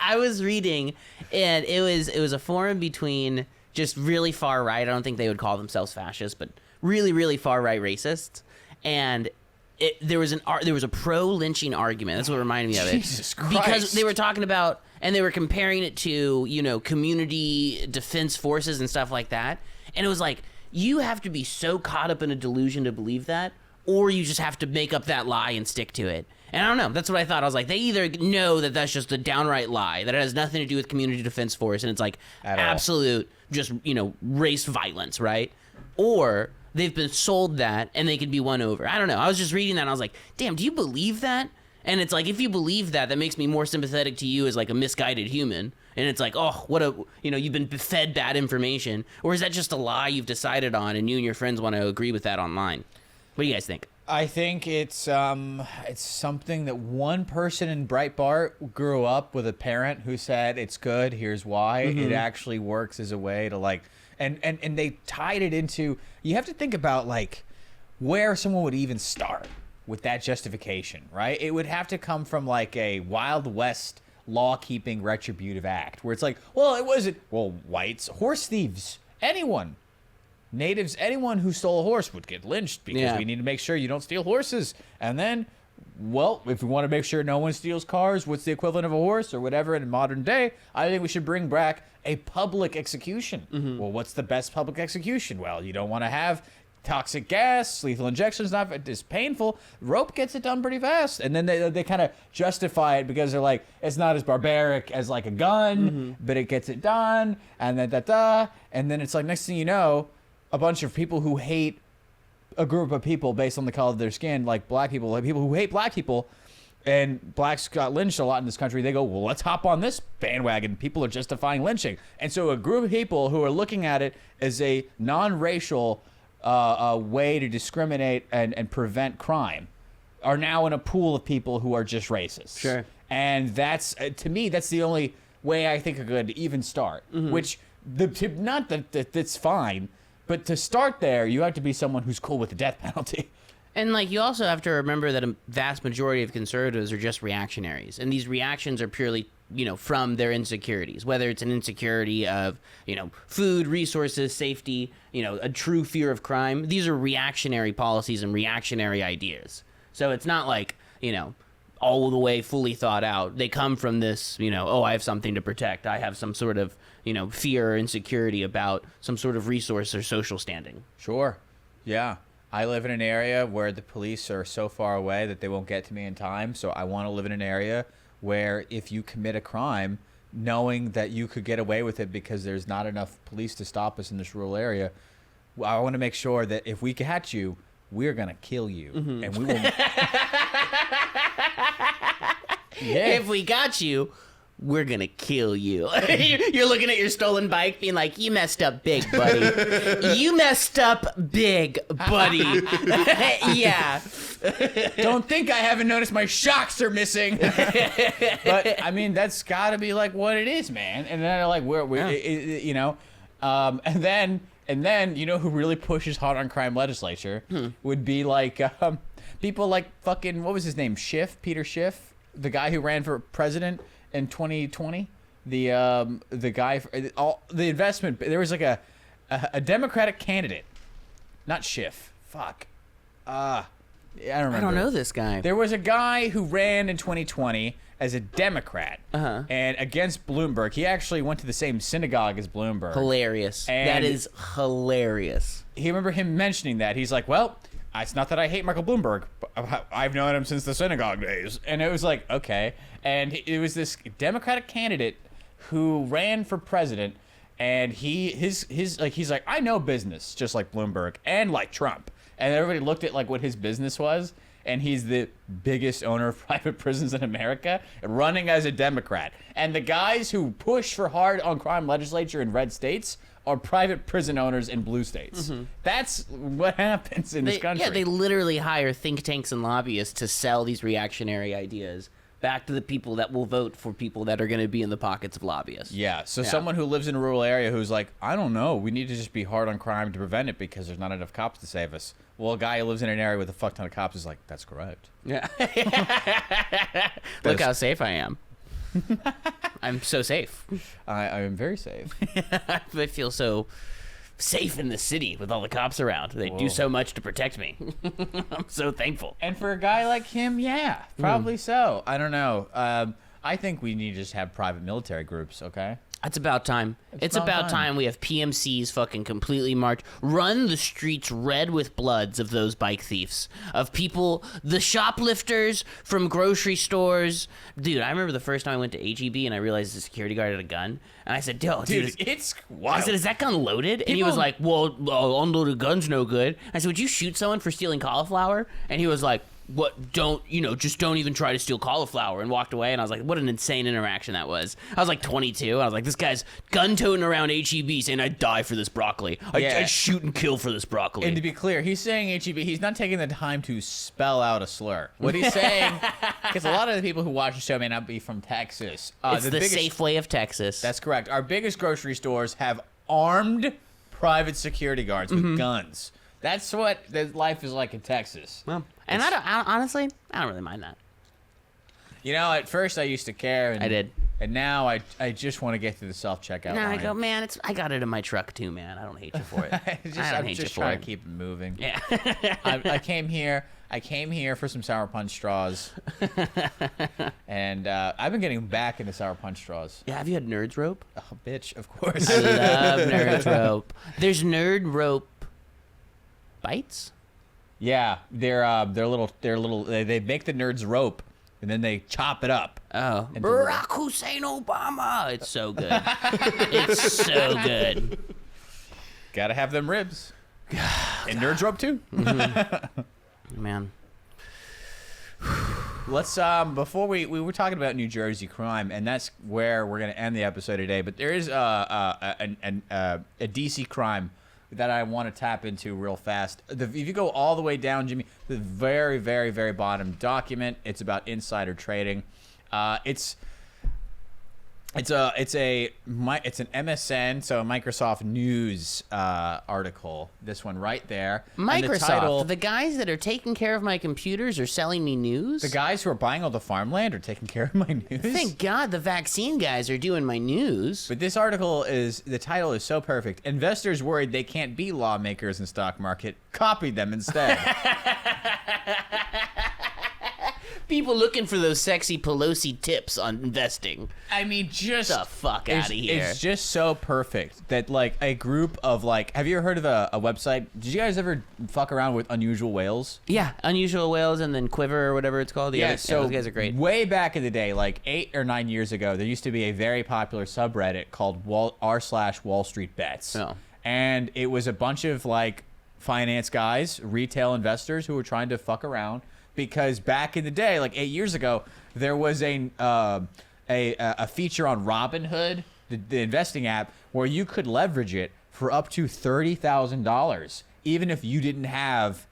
I was reading, and it was a forum between just really far right. I don't think they would call themselves fascists, but really, really far right racists. And there was a pro lynching argument. That's what reminded me of it. Jesus Christ! Because they were talking about, and they were comparing it to community defense forces and stuff like that. And it was like, you have to be so caught up in a delusion to believe that, or you just have to make up that lie and stick to it. And I don't know. That's what I thought. I was like, they either know that that's just a downright lie, that it has nothing to do with community defense force, and it's like absolute just, race violence, right? Or they've been sold that and they could be won over. I don't know. I was just reading that and I was like, damn, do you believe that? And it's like, if you believe that, that makes me more sympathetic to you as like a misguided human. And it's like, oh, you've been fed bad information. Or is that just a lie you've decided on and you and your friends want to agree with that online? What do you guys think? I think it's something that one person in Breitbart grew up with a parent who said, it's good, here's why. Mm-hmm. It actually works as a way to like, and they tied it into, you have to think about like where someone would even start with that justification, right? It would have to come from like a Wild West law-keeping retributive act where it's like, well, it wasn't, whites, horse thieves, anyone, natives, anyone who stole a horse would get lynched because we need to make sure you don't steal horses. And then, well, if we want to make sure no one steals cars, what's the equivalent of a horse or whatever in modern day? I think we should bring back a public execution. Mm-hmm. Well, what's the best public execution? Well, you don't want to have toxic gas, lethal injection is not as painful. Rope gets it done pretty fast. And then they kind of justify it because they're like, it's not as barbaric as like a gun, but it gets it done. And then and then it's like, next thing you know, a bunch of people who hate a group of people based on the color of their skin, like black people, like people who hate black people, and blacks got lynched a lot in this country. They go, well, let's hop on this bandwagon. People are justifying lynching. And so a group of people who are looking at it as a non-racial a way to discriminate and prevent crime are now in a pool of people who are just racist. Sure. And that's, to me, that's the only way I think it could even start. Mm-hmm. Which, not that that's fine, but to start there, you have to be someone who's cool with the death penalty. And like, you also have to remember that a vast majority of conservatives are just reactionaries, and these reactions are purely from their insecurities, whether it's an insecurity of, food, resources, safety, a true fear of crime. These are reactionary policies and reactionary ideas. So it's not like, all the way fully thought out. They come from this, I have something to protect. I have some sort of, fear or insecurity about some sort of resource or social standing. Sure. Yeah. I live in an area where the police are so far away that they won't get to me in time. So I want to live in an area where if you commit a crime, knowing that you could get away with it because there's not enough police to stop us in this rural area, I want to make sure that if we catch you, we're going to kill you. Mm-hmm. And we will... If we got you, we're going to kill you. You're looking at your stolen bike being like, you messed up big, buddy. You messed up big, buddy. Yeah. Don't think I haven't noticed my shocks are missing. But, I mean, that's got to be, like, what it is, man. And then, like, and then, who really pushes hard on crime legislature would be, like, people like fucking, what was his name? Peter Schiff, the guy who ran for president in 2020, the guy, the investment, there was like a Democratic candidate not Schiff. Fuck. I don't remember. I don't know this guy. There was a guy who ran in 2020 as a Democrat and against Bloomberg. He actually went to the same synagogue as Bloomberg. Hilarious. And that is hilarious. He remember him mentioning that. He's like, well, it's not that I hate Michael Bloomberg. But I've known him since the synagogue days. And it was like, okay. And it was this Democratic candidate who ran for president. And he's like, I know business, just like Bloomberg and like Trump. And everybody looked at like what his business was. And he's the biggest owner of private prisons in America, running as a Democrat. And the guys who push for hard on crime legislature in red states are private prison owners in blue states. That's what happens in this country. Yeah, they literally hire think tanks and lobbyists to sell these reactionary ideas back to the people that will vote for people that are going to be in the pockets of lobbyists. Yeah, so someone who lives in a rural area who's like, I don't know, we need to just be hard on crime to prevent it because there's not enough cops to save us. Well, a guy who lives in an area with a fuck ton of cops is like, that's correct. Yeah. Look how safe I am. I'm so safe. I am very safe. I feel so safe in the city with all the cops around. They do so much to protect me. I'm so thankful. And for a guy like him, yeah, probably so. I don't know. I think we need to just have private military groups, okay? It's about time. It's about time we have PMCs fucking completely march. Run the streets red with bloods of those bike thieves. Of people, the shoplifters from grocery stores. Dude, I remember the first time I went to HEB and I realized the security guard had a gun. And I said, dude, it's wild. I said, is that gun loaded? And he was like, well, unloaded gun's no good. I said, would you shoot someone for stealing cauliflower? And he was like, what, just don't even try to steal cauliflower, and walked away. And I was like, what an insane interaction that was. I was like 22. I was like, this guy's gun-toting around HEB saying I'd die for this broccoli. I'd shoot and kill for this broccoli. And to be clear, he's saying HEB, he's not taking the time to spell out a slur. What he's saying, because a lot of the people who watch the show may not be from Texas. It's the Safeway of Texas. That's correct. Our biggest grocery stores have armed private security guards with guns. That's what life is like in Texas. Well, and honestly, I don't really mind that. You know, at first I used to care. And, I did. And now I just want to get through the self-checkout line. I go, man, I got it in my truck too, man. I don't hate you for it. I'm just trying to keep it moving. Yeah. I came here for some Sour Punch straws. And I've been getting back into Sour Punch straws. Yeah, have you had Nerds Rope? Oh, bitch, of course. I love Nerds Rope. There's Nerd Rope bites? Yeah, they're little. They make the Nerds Rope, and then they chop it up. Oh, Barack Hussein Obama! It's so good. It's so good. Gotta have them ribs. And Nerds Rope too. Man. Let's before we were talking about New Jersey crime, and that's where we're gonna end the episode today. But there is a DC crime that I want to tap into real fast. If you go all the way down, Jimmy, the very, very, very bottom document, it's about insider trading. It's an MSN, so a Microsoft News article. This one right there. Microsoft, the guys that are taking care of my computers are selling me news? The guys who are buying all the farmland are taking care of my news? Thank God the vaccine guys are doing my news. But this article the title is so perfect. Investors worried they can't be lawmakers in stock market. Copy them instead. People looking for those sexy Pelosi tips on investing. I mean, just the fuck out of here. It's just so perfect that like a group of like, have you ever heard of a website? Did you guys ever fuck around with Unusual Whales? Yeah, Unusual Whales and then Quiver or whatever it's called. So those guys are great. Way back in the day, like 8 or 9 years ago, there used to be a very popular subreddit called r/Wall Street Bets. Oh. And it was a bunch of like finance guys, retail investors who were trying to fuck around. Because back in the day, like 8 years ago, there was a feature on Robinhood, the investing app, where you could leverage it for up to $30,000, even if you didn't have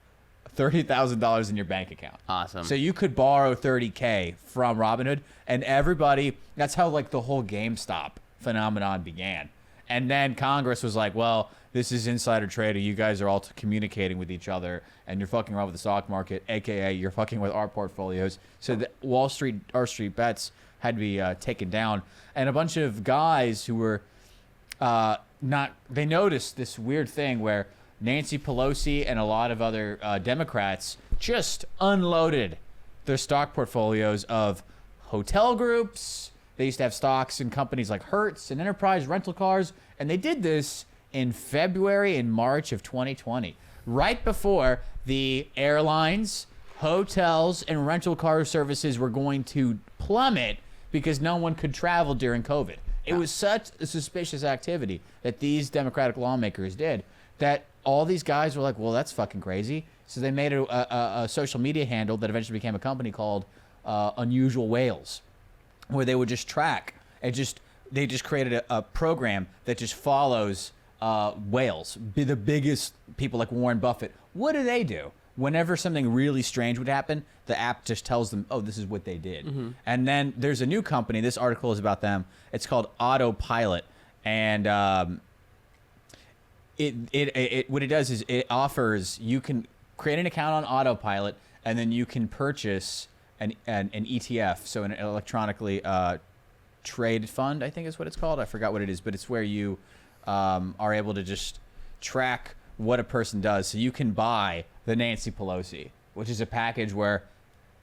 $30,000 in your bank account. Awesome. So you could borrow $30K from Robinhood, and everybody, that's how like the whole GameStop phenomenon began. And then Congress was like, well, this is insider trading. You guys are all communicating with each other, and you're fucking around with the stock market, a.k.a. you're fucking with our portfolios. So the R Street Bets had to be taken down. And a bunch of guys who were they noticed this weird thing where Nancy Pelosi and a lot of other Democrats just unloaded their stock portfolios of hotel groups. They used to have stocks in companies like Hertz and Enterprise rental cars, and they did this in February and March of 2020, right before the airlines, hotels, and rental car services were going to plummet because no one could travel during COVID. It was such a suspicious activity that these Democratic lawmakers did that all these guys were like, well, that's fucking crazy. So they made a social media handle that eventually became a company called Unusual Whales, where they would just track and they just created a program that just follows whales, the biggest people like Warren Buffett. What do? Whenever something really strange would happen, the app just tells them, oh, this is what they did. Mm-hmm. And then there's a new company. This article is about them. It's called Autopilot. And what it does is it offers, you can create an account on Autopilot, and then you can purchase an ETF, so an electronically traded fund, I think is what it's called. I forgot what it is, but it's where you are able to just track what a person does. So you can buy the Nancy Pelosi, which is a package where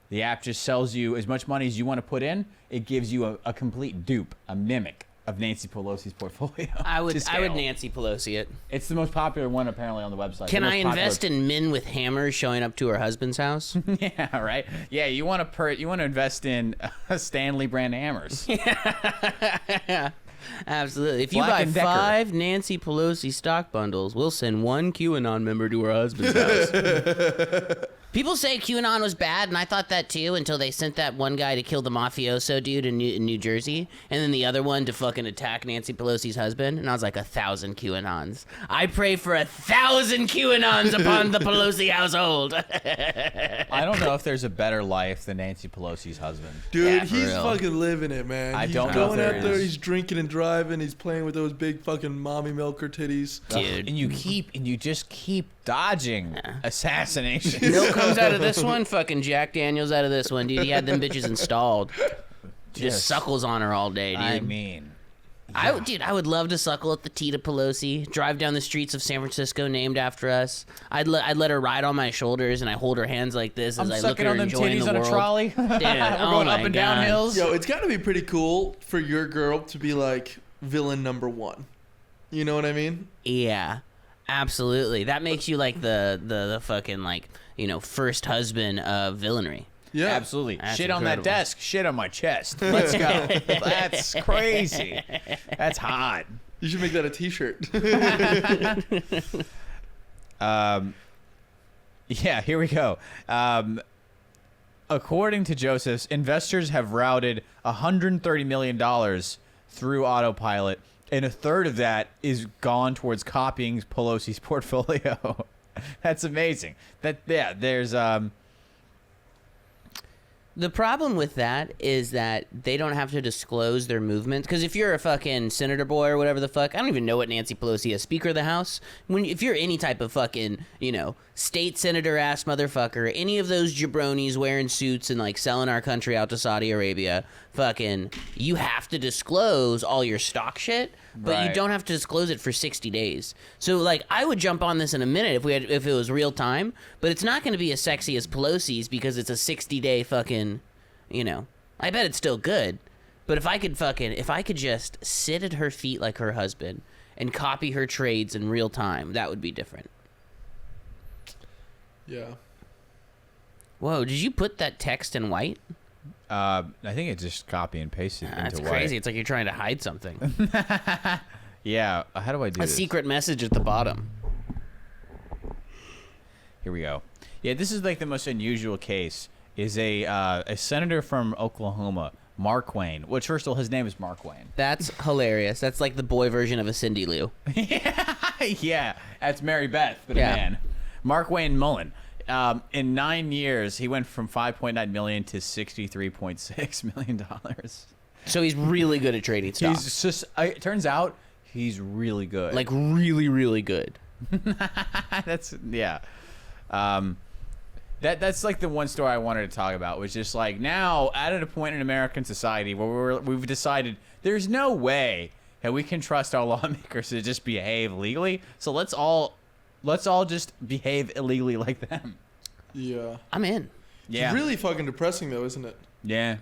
the app just sells you as much money as you want to put in. It gives you a complete dupe, a mimic of Nancy Pelosi's portfolio. I would Nancy Pelosi it. It's the most popular one apparently on the website. Can I invest in men with hammers showing up to her husband's house? Yeah, right. Yeah, you want to invest in Stanley brand hammers. Yeah. Absolutely. If you buy 5 Nancy Pelosi stock bundles, we'll send 1 QAnon member to her husband's house. People say QAnon was bad, and I thought that too until they sent that one guy to kill the mafioso dude in New Jersey, and then the other one to fucking attack Nancy Pelosi's husband, and I was like, 1,000 QAnons. I pray for 1,000 QAnons upon the Pelosi household. I don't know if there's a better life than Nancy Pelosi's husband. Dude, Yeah, he's real. fucking living it, man. I He's don't know if going there out there, is. he's drinking and driving, he's playing with those big fucking mommy milker titties. Dude. And you just keep dodging assassinations. Milk comes out of this one, fucking Jack Daniels out of this one, dude. He had them bitches installed. Just suckles on her all day, dude. I mean, I would love to suckle at the Tita Pelosi. Drive down the streets of San Francisco named after us. I'd let her ride on my shoulders, and I hold her hands like this as I'm I look sucking at her on them enjoying titties the on world. a trolley. Dude, We're going up and down hills. Yo, it's got to be pretty cool for your girl to be like villain number 1. You know what I mean? Yeah, absolutely. That makes you like the fucking like first husband of villainy. Yeah. Absolutely. That's shit on that incredible. desk, shit on my chest. Let's go. That's crazy. That's hot. You should make that a t-shirt. Yeah, here we go. According to Joseph's, investors have routed $130 million through Autopilot, and a third of that is gone towards copying Pelosi's portfolio. That's amazing. There's The problem with that is that they don't have to disclose their movements. Because if you're a fucking senator boy or whatever the fuck, I don't even know what Nancy Pelosi is, Speaker of the House. If you're any type of fucking, state senator ass motherfucker, any of those jabronis wearing suits and like selling our country out to Saudi Arabia, fucking, you have to disclose all your stock shit, but you Right. don't have to disclose it for 60 days. So like, I would jump on this in a minute if it was real time, but it's not going to be as sexy as Pelosi's because it's a 60-day fucking, I bet it's still good. But if I could just sit at her feet like her husband and copy her trades in real time, that would be different. Yeah. Whoa, did you put that text in white? I think it just copy and pasted into That's white. crazy. It's like you're trying to hide something. Yeah. How do I do A this? secret message at the bottom. Here we go. Yeah, this is like the most unusual case. Is a senator from Oklahoma, Mark Wayne. Which, first of all, his name is Mark Wayne. That's hilarious. That's like the boy version of a Cindy Lou. Yeah, that's Mary Beth, but Yeah. a man. Mark Wayne Mullen. In 9 years, he went from $5.9 million to $63.6 million. So he's really good at trading stocks. He's just. It turns out he's really good. Like really, really good. That's yeah. That's like the one story I wanted to talk about, was just like now at a point in American society where we've decided there's no way that we can trust our lawmakers to just behave legally. So let's all let's all just behave illegally like them. Yeah. I'm in. Yeah. It's really fucking depressing, though, isn't it? Yeah.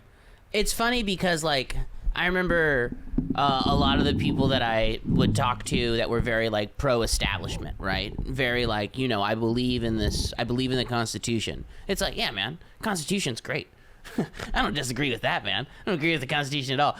It's funny because, like, I remember a lot of the people that I would talk to that were very, like, pro-establishment, right? Very, like, you know, I believe in this. I believe in the Constitution. It's like, yeah, man, Constitution's great. I don't disagree with that, man. I don't agree with the Constitution at all.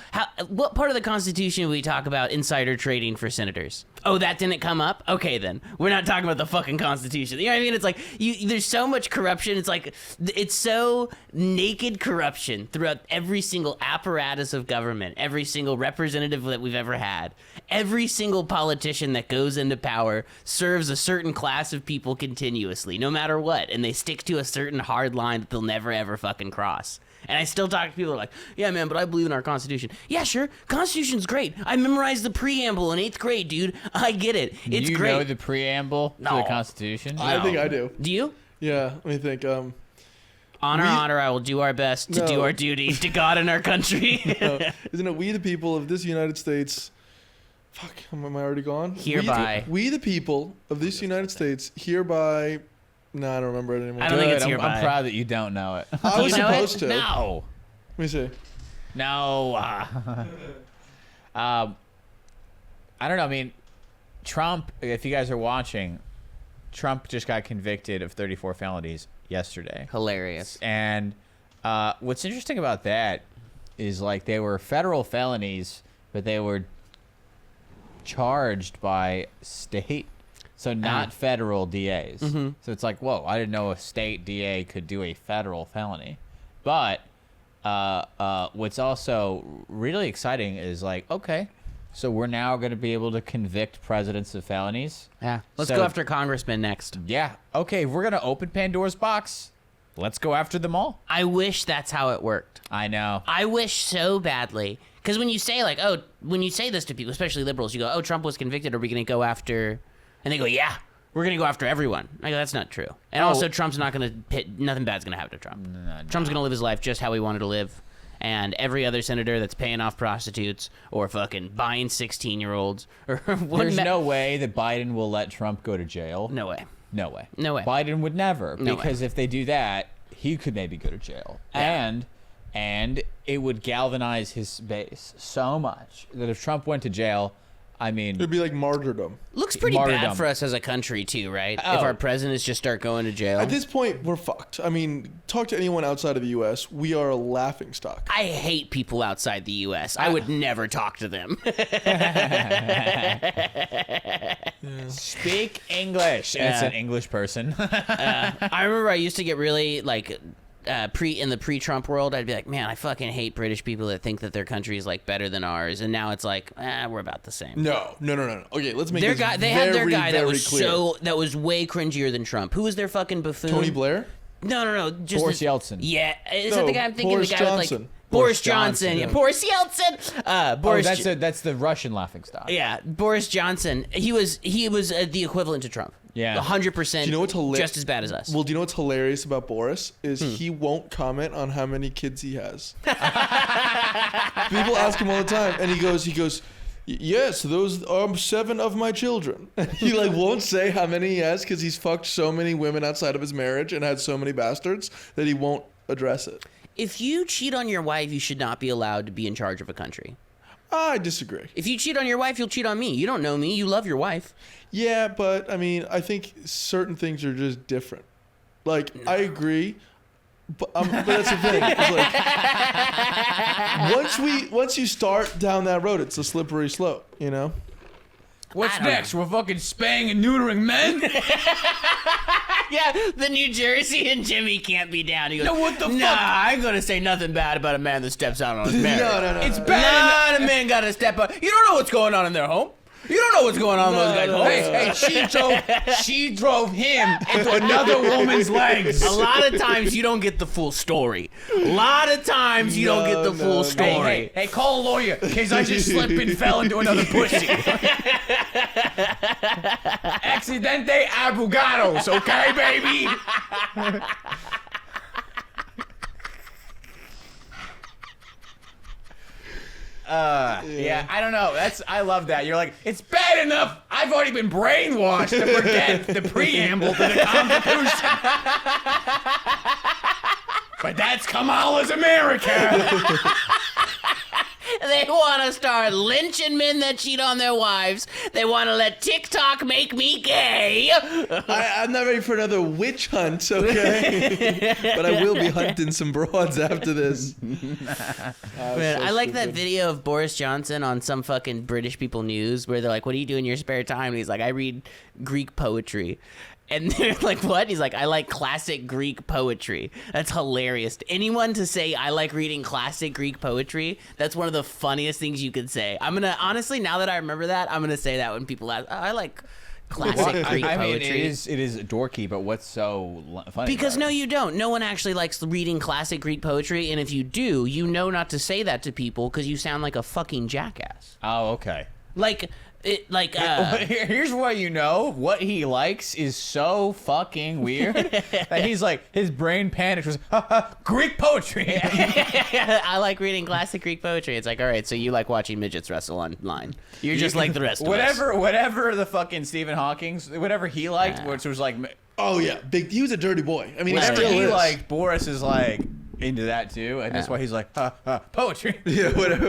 What part of the Constitution we talk about insider trading for senators? Oh, that didn't come up? Okay, then. We're not talking about the fucking Constitution. You know what I mean? It's like, there's so much corruption. It's like, it's so naked corruption throughout every single apparatus of government, every single representative that we've ever had. Every single politician that goes into power serves a certain class of people continuously, no matter what. And they stick to a certain hard line that they'll never, ever fucking cross. And I still talk to people who are like, yeah, man, but I believe in our Constitution. Yeah, sure. Constitution's great. I memorized the preamble in 8th grade, dude. I get it. It's great. You know the preamble to the Constitution? I think I do. Do you? Yeah, let me think. Honor, I will do our best to do our duty to God and our country. Isn't it we the people of this United States... Fuck, am I already gone? Hereby. We the people of this United States hereby... No, I don't remember it anymore. I don't think it's I'm hereby. proud that you don't know it. I was You know it? supposed to. No. Let me see. No. I don't know. I mean, Trump, if you guys are watching, Trump just got convicted of 34 felonies yesterday. Hilarious. And what's interesting about that is, like, they were federal felonies, but they were charged by state, so not federal DAs. Mm-hmm. So it's like, whoa, I didn't know a state DA could do a federal felony. But what's also really exciting is, like, okay, so we're now going to be able to convict presidents of felonies. Yeah. Let's So- go after congressmen next. Yeah. Okay, if we're going to open Pandora's box, let's go after them all. I wish that's how it worked. I know. I wish so badly. Because when you say, like, oh, when you say this to people, especially liberals, you go, oh, Trump was convicted. Are we going to go after... And they go, yeah, we're going to go after everyone. I go, that's not true. And also, Trump's not going to... Nothing bad's going to happen to Trump. Trump's going to live his life just how he wanted to live. And every other senator that's paying off prostitutes or fucking buying 16-year-olds or... There's no way that Biden will let Trump go to jail. No way. No way. No way. Biden would never, No because if they do that, he could maybe go to jail. Yeah. And it would galvanize his base so much that if Trump went to jail, I mean, It'd be like martyrdom. Looks pretty bad Martyrdom. for us as a country, too, right? If Oh. our presidents just start going to jail. At this point, we're fucked. I mean, talk to anyone outside of the U.S. We are a laughingstock. I hate people outside the U.S. I would never talk to them. speak English. And it's an English person. I remember I used to get really, like... in the pre-Trump world, I'd be like, man, I fucking hate British people that think that their country is like better than ours, and now it's like, we're about the same. No. Okay, let's make Their this guy, they very, had their guy that very was clear. that was way cringier than Trump. Who was their fucking buffoon? Tony Blair? No, just Boris Yeltsin. Yeah, is No, that the guy I'm thinking? Boris the guy with Johnson. like Boris Johnson. Yeah, Boris Yeltsin. Boris. That's the Russian laughingstock. Yeah, Boris Johnson. He was the equivalent to Trump. Yeah. 100%. Do you know what's just as bad as us. Well, do you know what's hilarious about Boris is he won't comment on how many kids he has. People ask him all the time, and he goes, yes, those are 7 of my children. He like won't say how many he has because he's fucked so many women outside of his marriage and had so many bastards that he won't address it. If you cheat on your wife, you should not be allowed to be in charge of a country. I disagree. If you cheat on your wife, you'll cheat on me. You don't know me. You love your wife. Yeah, but I mean, I think certain things are just different. Like, I agree, but that's the thing. It's like, once you start down that road, it's a slippery slope, you know? What's next? We're fucking spaying and neutering men? Yeah, the New Jersey and Jimmy can't be down. He goes, No, what the nah, fuck? I ain't gonna say nothing bad about a man that steps out on his marriage. No. It's Nah, bad. the man gotta step up. You don't know what's going on in their home. You don't know what's going on in those guys' homes. Hey, she drove him into another woman's legs. A lot of times you don't get the full story. A lot of times you don't get the full story. Hey, call a lawyer in case I just slipped and fell into another pussy. Accidente abogados, okay, baby? Yeah, I don't know. I love that. You're like, it's bad enough. I I've already been brainwashed to forget the preamble to the Constitution. But that's Kamala's America. They want to start lynching men that cheat on their wives. They want to let TikTok make me gay. I'm not ready for another witch hunt, okay? But I will be hunting some broads after this. Man, So I like that stupid. video of Boris Johnson on some fucking British People News where they're like, what do you do in your spare time? And he's like, I read Greek poetry. And they're like, what? He's like, I like classic Greek poetry. That's hilarious. Anyone to say I like reading classic Greek poetry, that's one of the funniest things you could say. I'm going to, honestly, now that I remember that, I'm going to say that when people ask, I like classic Greek I mean, poetry. it is dorky, but what's so funny? Because about no, it? you don't. No one actually likes reading classic Greek poetry, and if you do, you know not to say that to people because you sound like a fucking jackass. Oh, okay. Here's what you know. What he likes is so fucking weird that he's like, his brain panics. Was Greek poetry. I like reading classic Greek poetry. It's like, all right, so you like watching midgets wrestle online. You're just like the rest of us. Whatever the fucking Stephen Hawking's, whatever he liked, Yeah. which was like, Oh, yeah. He was a dirty boy. I mean, he whatever still he is. liked, Boris is like into that too, and that's why he's like, poetry. Yeah, whatever.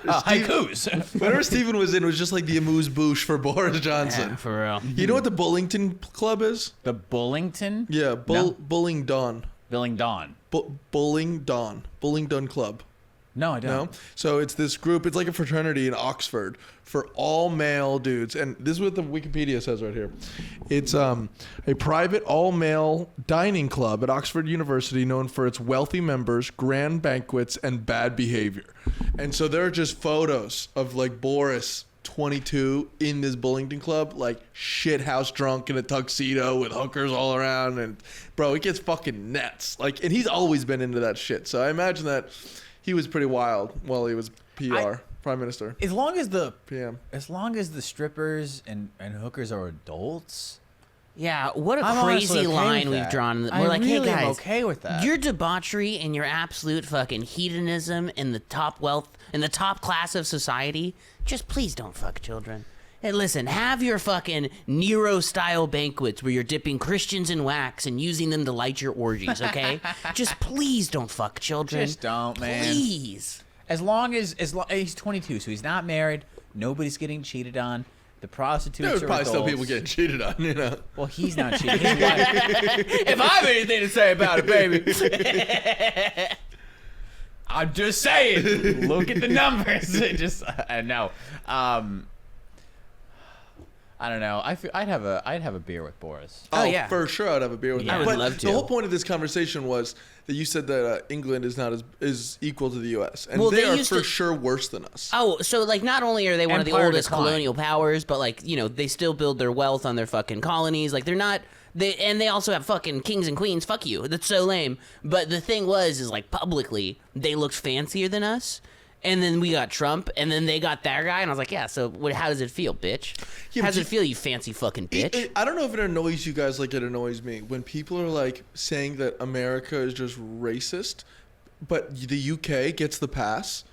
Haikus. Whatever Stephen was in was just like the amuse-bouche for Boris Johnson. Yeah, for real. You know what the Bullington Club is? The Bullington? Yeah, No. Bulling Dawn. Billing Dawn. Bullingdon Club. No, I don't. No? So it's this group, it's like a fraternity in Oxford for all male dudes. And this is what the Wikipedia says right here. It's a private all male dining club at Oxford University known for its wealthy members, grand banquets, and bad behavior. And so there are just photos of like Boris 22 in this Bullington Club, like shit house drunk in a tuxedo with hookers all around. And bro, it gets fucking nuts. Like, and he's always been into that shit. So I imagine that he was pretty wild while he was Prime Minister, As long as the PM. strippers and hookers are adults, Yeah, what a I'm honestly crazy okay line with we've that. drawn. We're I like, really hey am guys, okay with that. Your debauchery and your absolute fucking hedonism in the top wealth, in the top class of society, just please don't fuck children. Hey, listen, have your fucking Nero-style banquets where you're dipping Christians in wax and using them to light your orgies, okay? Just please don't fuck children. Just don't, man. Please. as long as he's 22, so he's not married, nobody's getting cheated on. The prostitutes There's are probably still adults. people getting cheated on, you know. Well, he's not cheating. His wife. If I have anything to say about it, baby. I'm just saying. Look at the numbers. Just no. I don't know. I'd have a beer with Boris. Oh, yeah. For sure, I'd have a beer with Yeah, him. I would But love to. the whole point of this conversation was that you said that England is not is equal to the U.S. and Well, they they are used for to- sure worse than us. Oh, so like not only are they one of the Empire oldest decline. colonial powers, but like, you know, they still build their wealth on their fucking colonies. Like they're not they also have fucking kings and queens. Fuck you. That's so lame. But the thing is like publicly they looked fancier than us. And then we got Trump, and then they got that guy, and I was like, yeah, so how does it feel, bitch? Yeah, how but does it feel, you fancy fucking bitch? I don't know if it annoys you guys like it annoys me when people are like saying that America is just racist, but the UK gets the pass.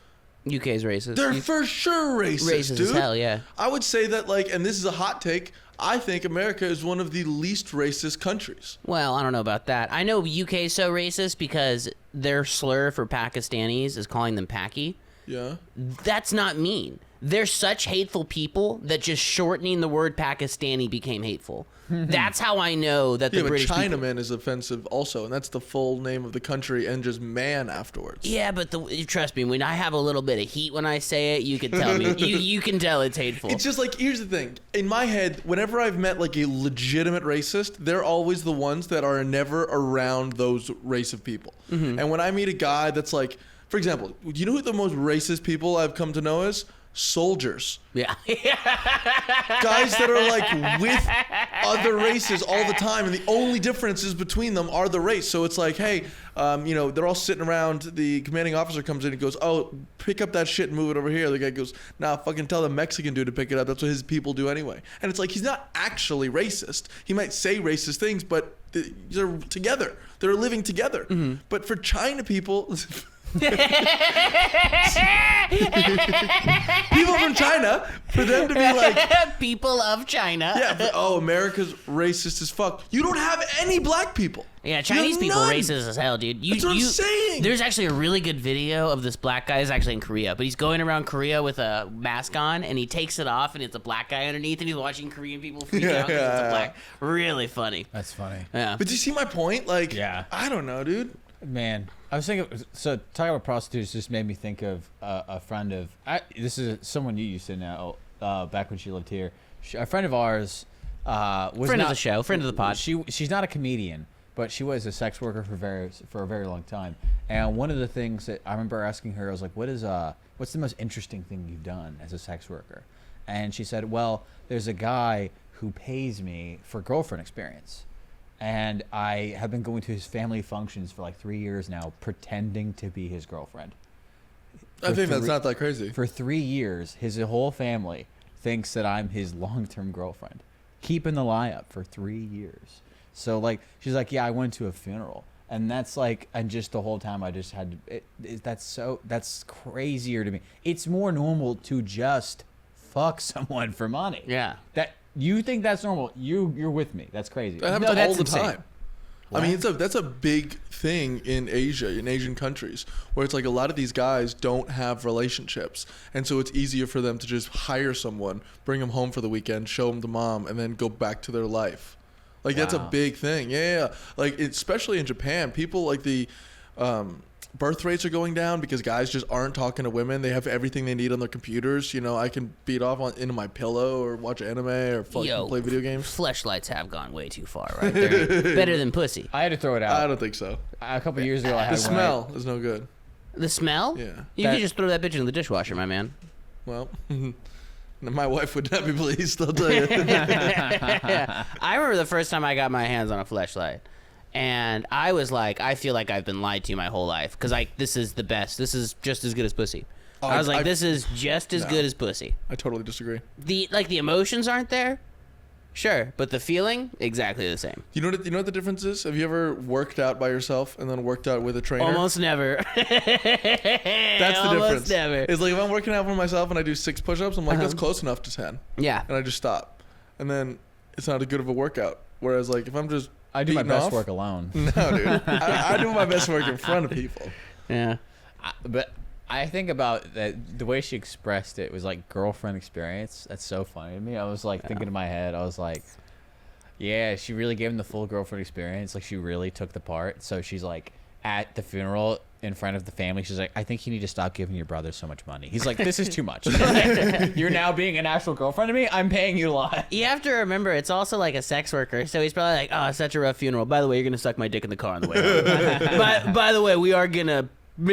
UK's racist. They're for sure racist, Racist dude. as hell, yeah. I would say that, like, and this is a hot take, I think America is one of the least racist countries. Well, I don't know about that. I know UK is so racist because their slur for Pakistanis is calling them Paki. Yeah. That's not mean. They're such hateful people that just shortening the word Pakistani became hateful. That's how I know that the Yeah, but British people... Chinaman is offensive also, and that's the full name of the country and just man afterwards. Yeah, but trust me, when I have a little bit of heat when I say it, you can tell me. you can tell it's hateful. It's just like, here's the thing. In my head, whenever I've met like a legitimate racist, they're always the ones that are never around those race of people. Mm-hmm. And when I meet a guy that's like, for example, you know who the most racist people I've come to know is? Soldiers. Yeah. Guys that are like with other races all the time, and the only differences between them are the race. So it's like, hey, you know, they're all sitting around. The commanding officer comes in and goes, "Oh, pick up that shit and move it over here." The guy goes, "Nah, fucking tell the Mexican dude to pick it up. That's what his people do anyway." And it's like, he's not actually racist. He might say racist things, but they're together. They're living together. Mm-hmm. But for China people. People from China For them to be like, people of China. yeah, America's racist as fuck. You don't have any black people. Yeah, Chinese have people none. racist as hell, dude. That's what I'm saying. There's actually a really good video of this black guy. He's actually in Korea, but he's going around Korea with a mask on, and he takes it off, and it's a black guy underneath, and he's watching Korean people freak out because it's a black. Really funny. That's funny. Yeah. But do you see my point? Like, Yeah. I don't know, dude. Man, I was thinking. So talking about prostitutes just made me think of a friend of. This is someone you used to know back when she lived here. A friend of ours was Friend not, of the show, friend of the pod. She's not a comedian, but she was a sex worker for a very long time. And one of the things that I remember asking her, I was like, what's the most interesting thing you've done as a sex worker? And she said, well, there's a guy who pays me for girlfriend experience. And I have been going to his family functions for like 3 years now, pretending to be his girlfriend. I think that's not that crazy. For 3 years, his whole family thinks that I'm his long-term girlfriend. Keeping the lie up for 3 years. So like, she's like, yeah, I went to a funeral. And that's like, and just the whole time I just had to, that's crazier to me. It's more normal to just fuck someone for money. Yeah. That you think that's normal. You're with me. That's crazy. That happens all that's the insane. time. I mean, that's a big thing in Asia, in Asian countries, where it's like a lot of these guys don't have relationships, and so it's easier for them to just hire someone, bring them home for the weekend, show them to mom, and then go back to their life. Like that's a big thing. Yeah. Like especially in Japan, people like the birth rates are going down because guys just aren't talking to women. They have everything they need on their computers. You know, I can beat off into my pillow or watch anime or fucking play video games. Fleshlights have gone way too far, right? They're better than pussy. I had to throw it out. I don't think so. A couple years ago, I had The smell is no good. The smell? Yeah. You could just throw that bitch in the dishwasher, my man. Well, my wife would not be pleased, I'll tell you. I remember the first time I got my hands on a fleshlight. And I was like, I feel like I've been lied to my whole life. Because this is the best. This is just as good as pussy. I was like, this is just as good as pussy. I totally disagree. The emotions aren't there. Sure. But the feeling, exactly the same. You know what the difference is? Have you ever worked out by yourself and then worked out with a trainer? Almost never. That's the Almost difference. Never. It's like if I'm working out for myself and I do 6 push-ups, I'm like, that's close enough to 10. Yeah. And I just stop. And then it's not as good of a workout. Whereas like if I'm just I do my best off, work alone. No, dude. I do my best work in front of people. Yeah. But I think about that. The way she expressed it was like girlfriend experience. That's so funny to me. I was like thinking in my head. I was like, yeah, she really gave him the full girlfriend experience. Like she really took the part. So she's like at the funeral in front of the family. She's like, I think you need to stop giving your brother so much money. He's like, this is too much. You're now being an actual girlfriend to me. I'm paying you a lot. You have to remember, it's also like a sex worker. So he's probably like, oh, it's such a rough funeral. By the way, you're going to suck my dick in the car on the way home. by the way, we are going to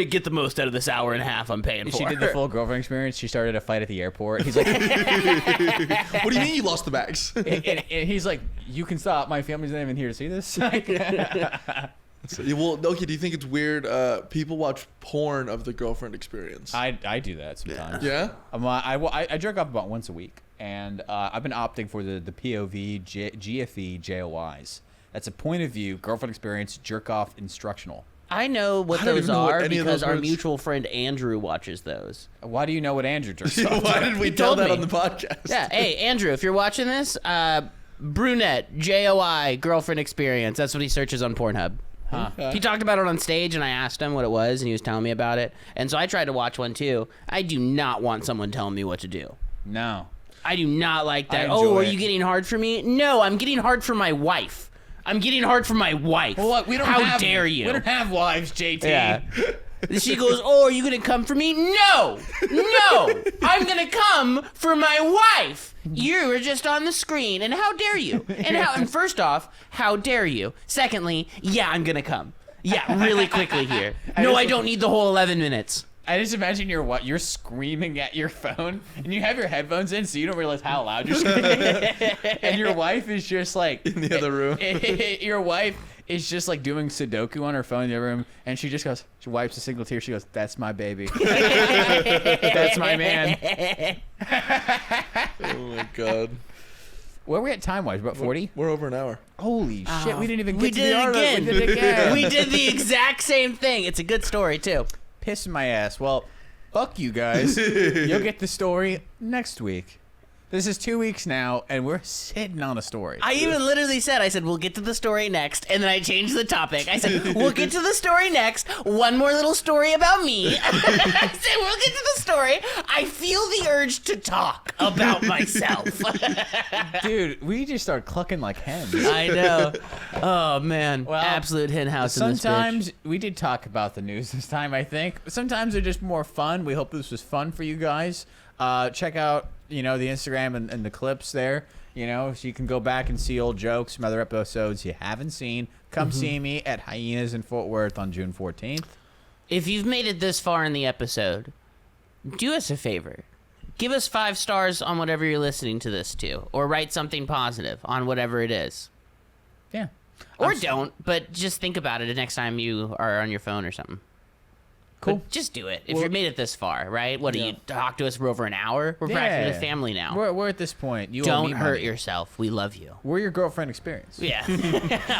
get the most out of this hour and a half I'm paying for. She did the full girlfriend experience. She started a fight at the airport. He's like, What do you mean you lost the bags? and he's like, you can stop. My family's not even here to see this. Well, okay, do you think it's weird people watch porn of the girlfriend experience? I do that sometimes. Yeah? I jerk off about once a week, and I've been opting for the POV GFE JOIs. That's a point of view girlfriend experience jerk off instructional. I know what I don't those even know what are any of because those our words- mutual friend Andrew watches those. Why do you know what Andrew jerks off? Why did we He tell told that me. on the podcast? Yeah, hey, Andrew, if you're watching this, brunette, JOI, girlfriend experience. That's what he searches on Pornhub. Huh. He talked about it on stage, and I asked him what it was, and he was telling me about it. And so I tried to watch one, too. I do not want someone telling me what to do. No. I do not like that. I Oh, enjoy are it. you getting hard for me? No, I'm getting hard for my wife. I'm getting hard for my wife. Well, what? We don't How have, dare you? We don't have wives, JT. Yeah. She goes, oh, are you going to come for me? No! No! I'm going to come for my wife! You were just on the screen, and how dare you? And first off, how dare you? Secondly, yeah, I'm going to come. Yeah, really quickly here. No, I don't need the whole 11 minutes. I just imagine you're screaming at your phone, and you have your headphones in, so you don't realize how loud you're screaming. And your wife is just like In the other room. Your wife is just like doing Sudoku on her phone in the other room, and she just goes, she wipes a single tear. She goes, "That's my baby. That's my man." Oh my god. Where are we at time-wise? About 40? We're over an hour. Holy shit, we didn't even We get to did the it art of it. again. We did it again. We did the exact same thing. It's a good story, too. Pissing my ass. Well, fuck you guys. You'll get the story next week. This is 2 weeks now, and we're sitting on a story. I even literally said, we'll get to the story next, and then I changed the topic. I said, we'll get to the story next. One more little story about me. I said, we'll get to the story. I feel the urge to talk about myself. Dude, we just start clucking like hens. I know. Oh, man. Well, absolute hen house in this bitch. Sometimes we did talk about the news this time, I think. Sometimes they're just more fun. We hope this was fun for you guys. Check out, the Instagram and the clips there, so you can go back and see old jokes from other episodes you haven't seen. Come see me at Hyenas in Fort Worth on June 14th. If you've made it this far in the episode, do us a favor. Give us 5 stars on whatever you're listening to this to, or write something positive on whatever it is. Yeah. Or don't, but just think about it the next time you are on your phone or something. Cool. But just do it. If you made it this far, right? What, do you talk to us for over an hour? We're practically a family now. We're at this point. You owe Don't me hurt money. yourself. We love you. We're your girlfriend experience. Yeah.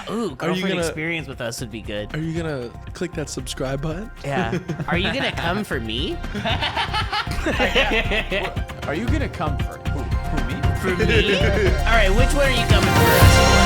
Ooh, girlfriend gonna- experience with us would be good. Are you gonna click that subscribe button? Yeah. Are you going to come for me? Are you going to come for who me? For me? All right, which one are you coming for us for?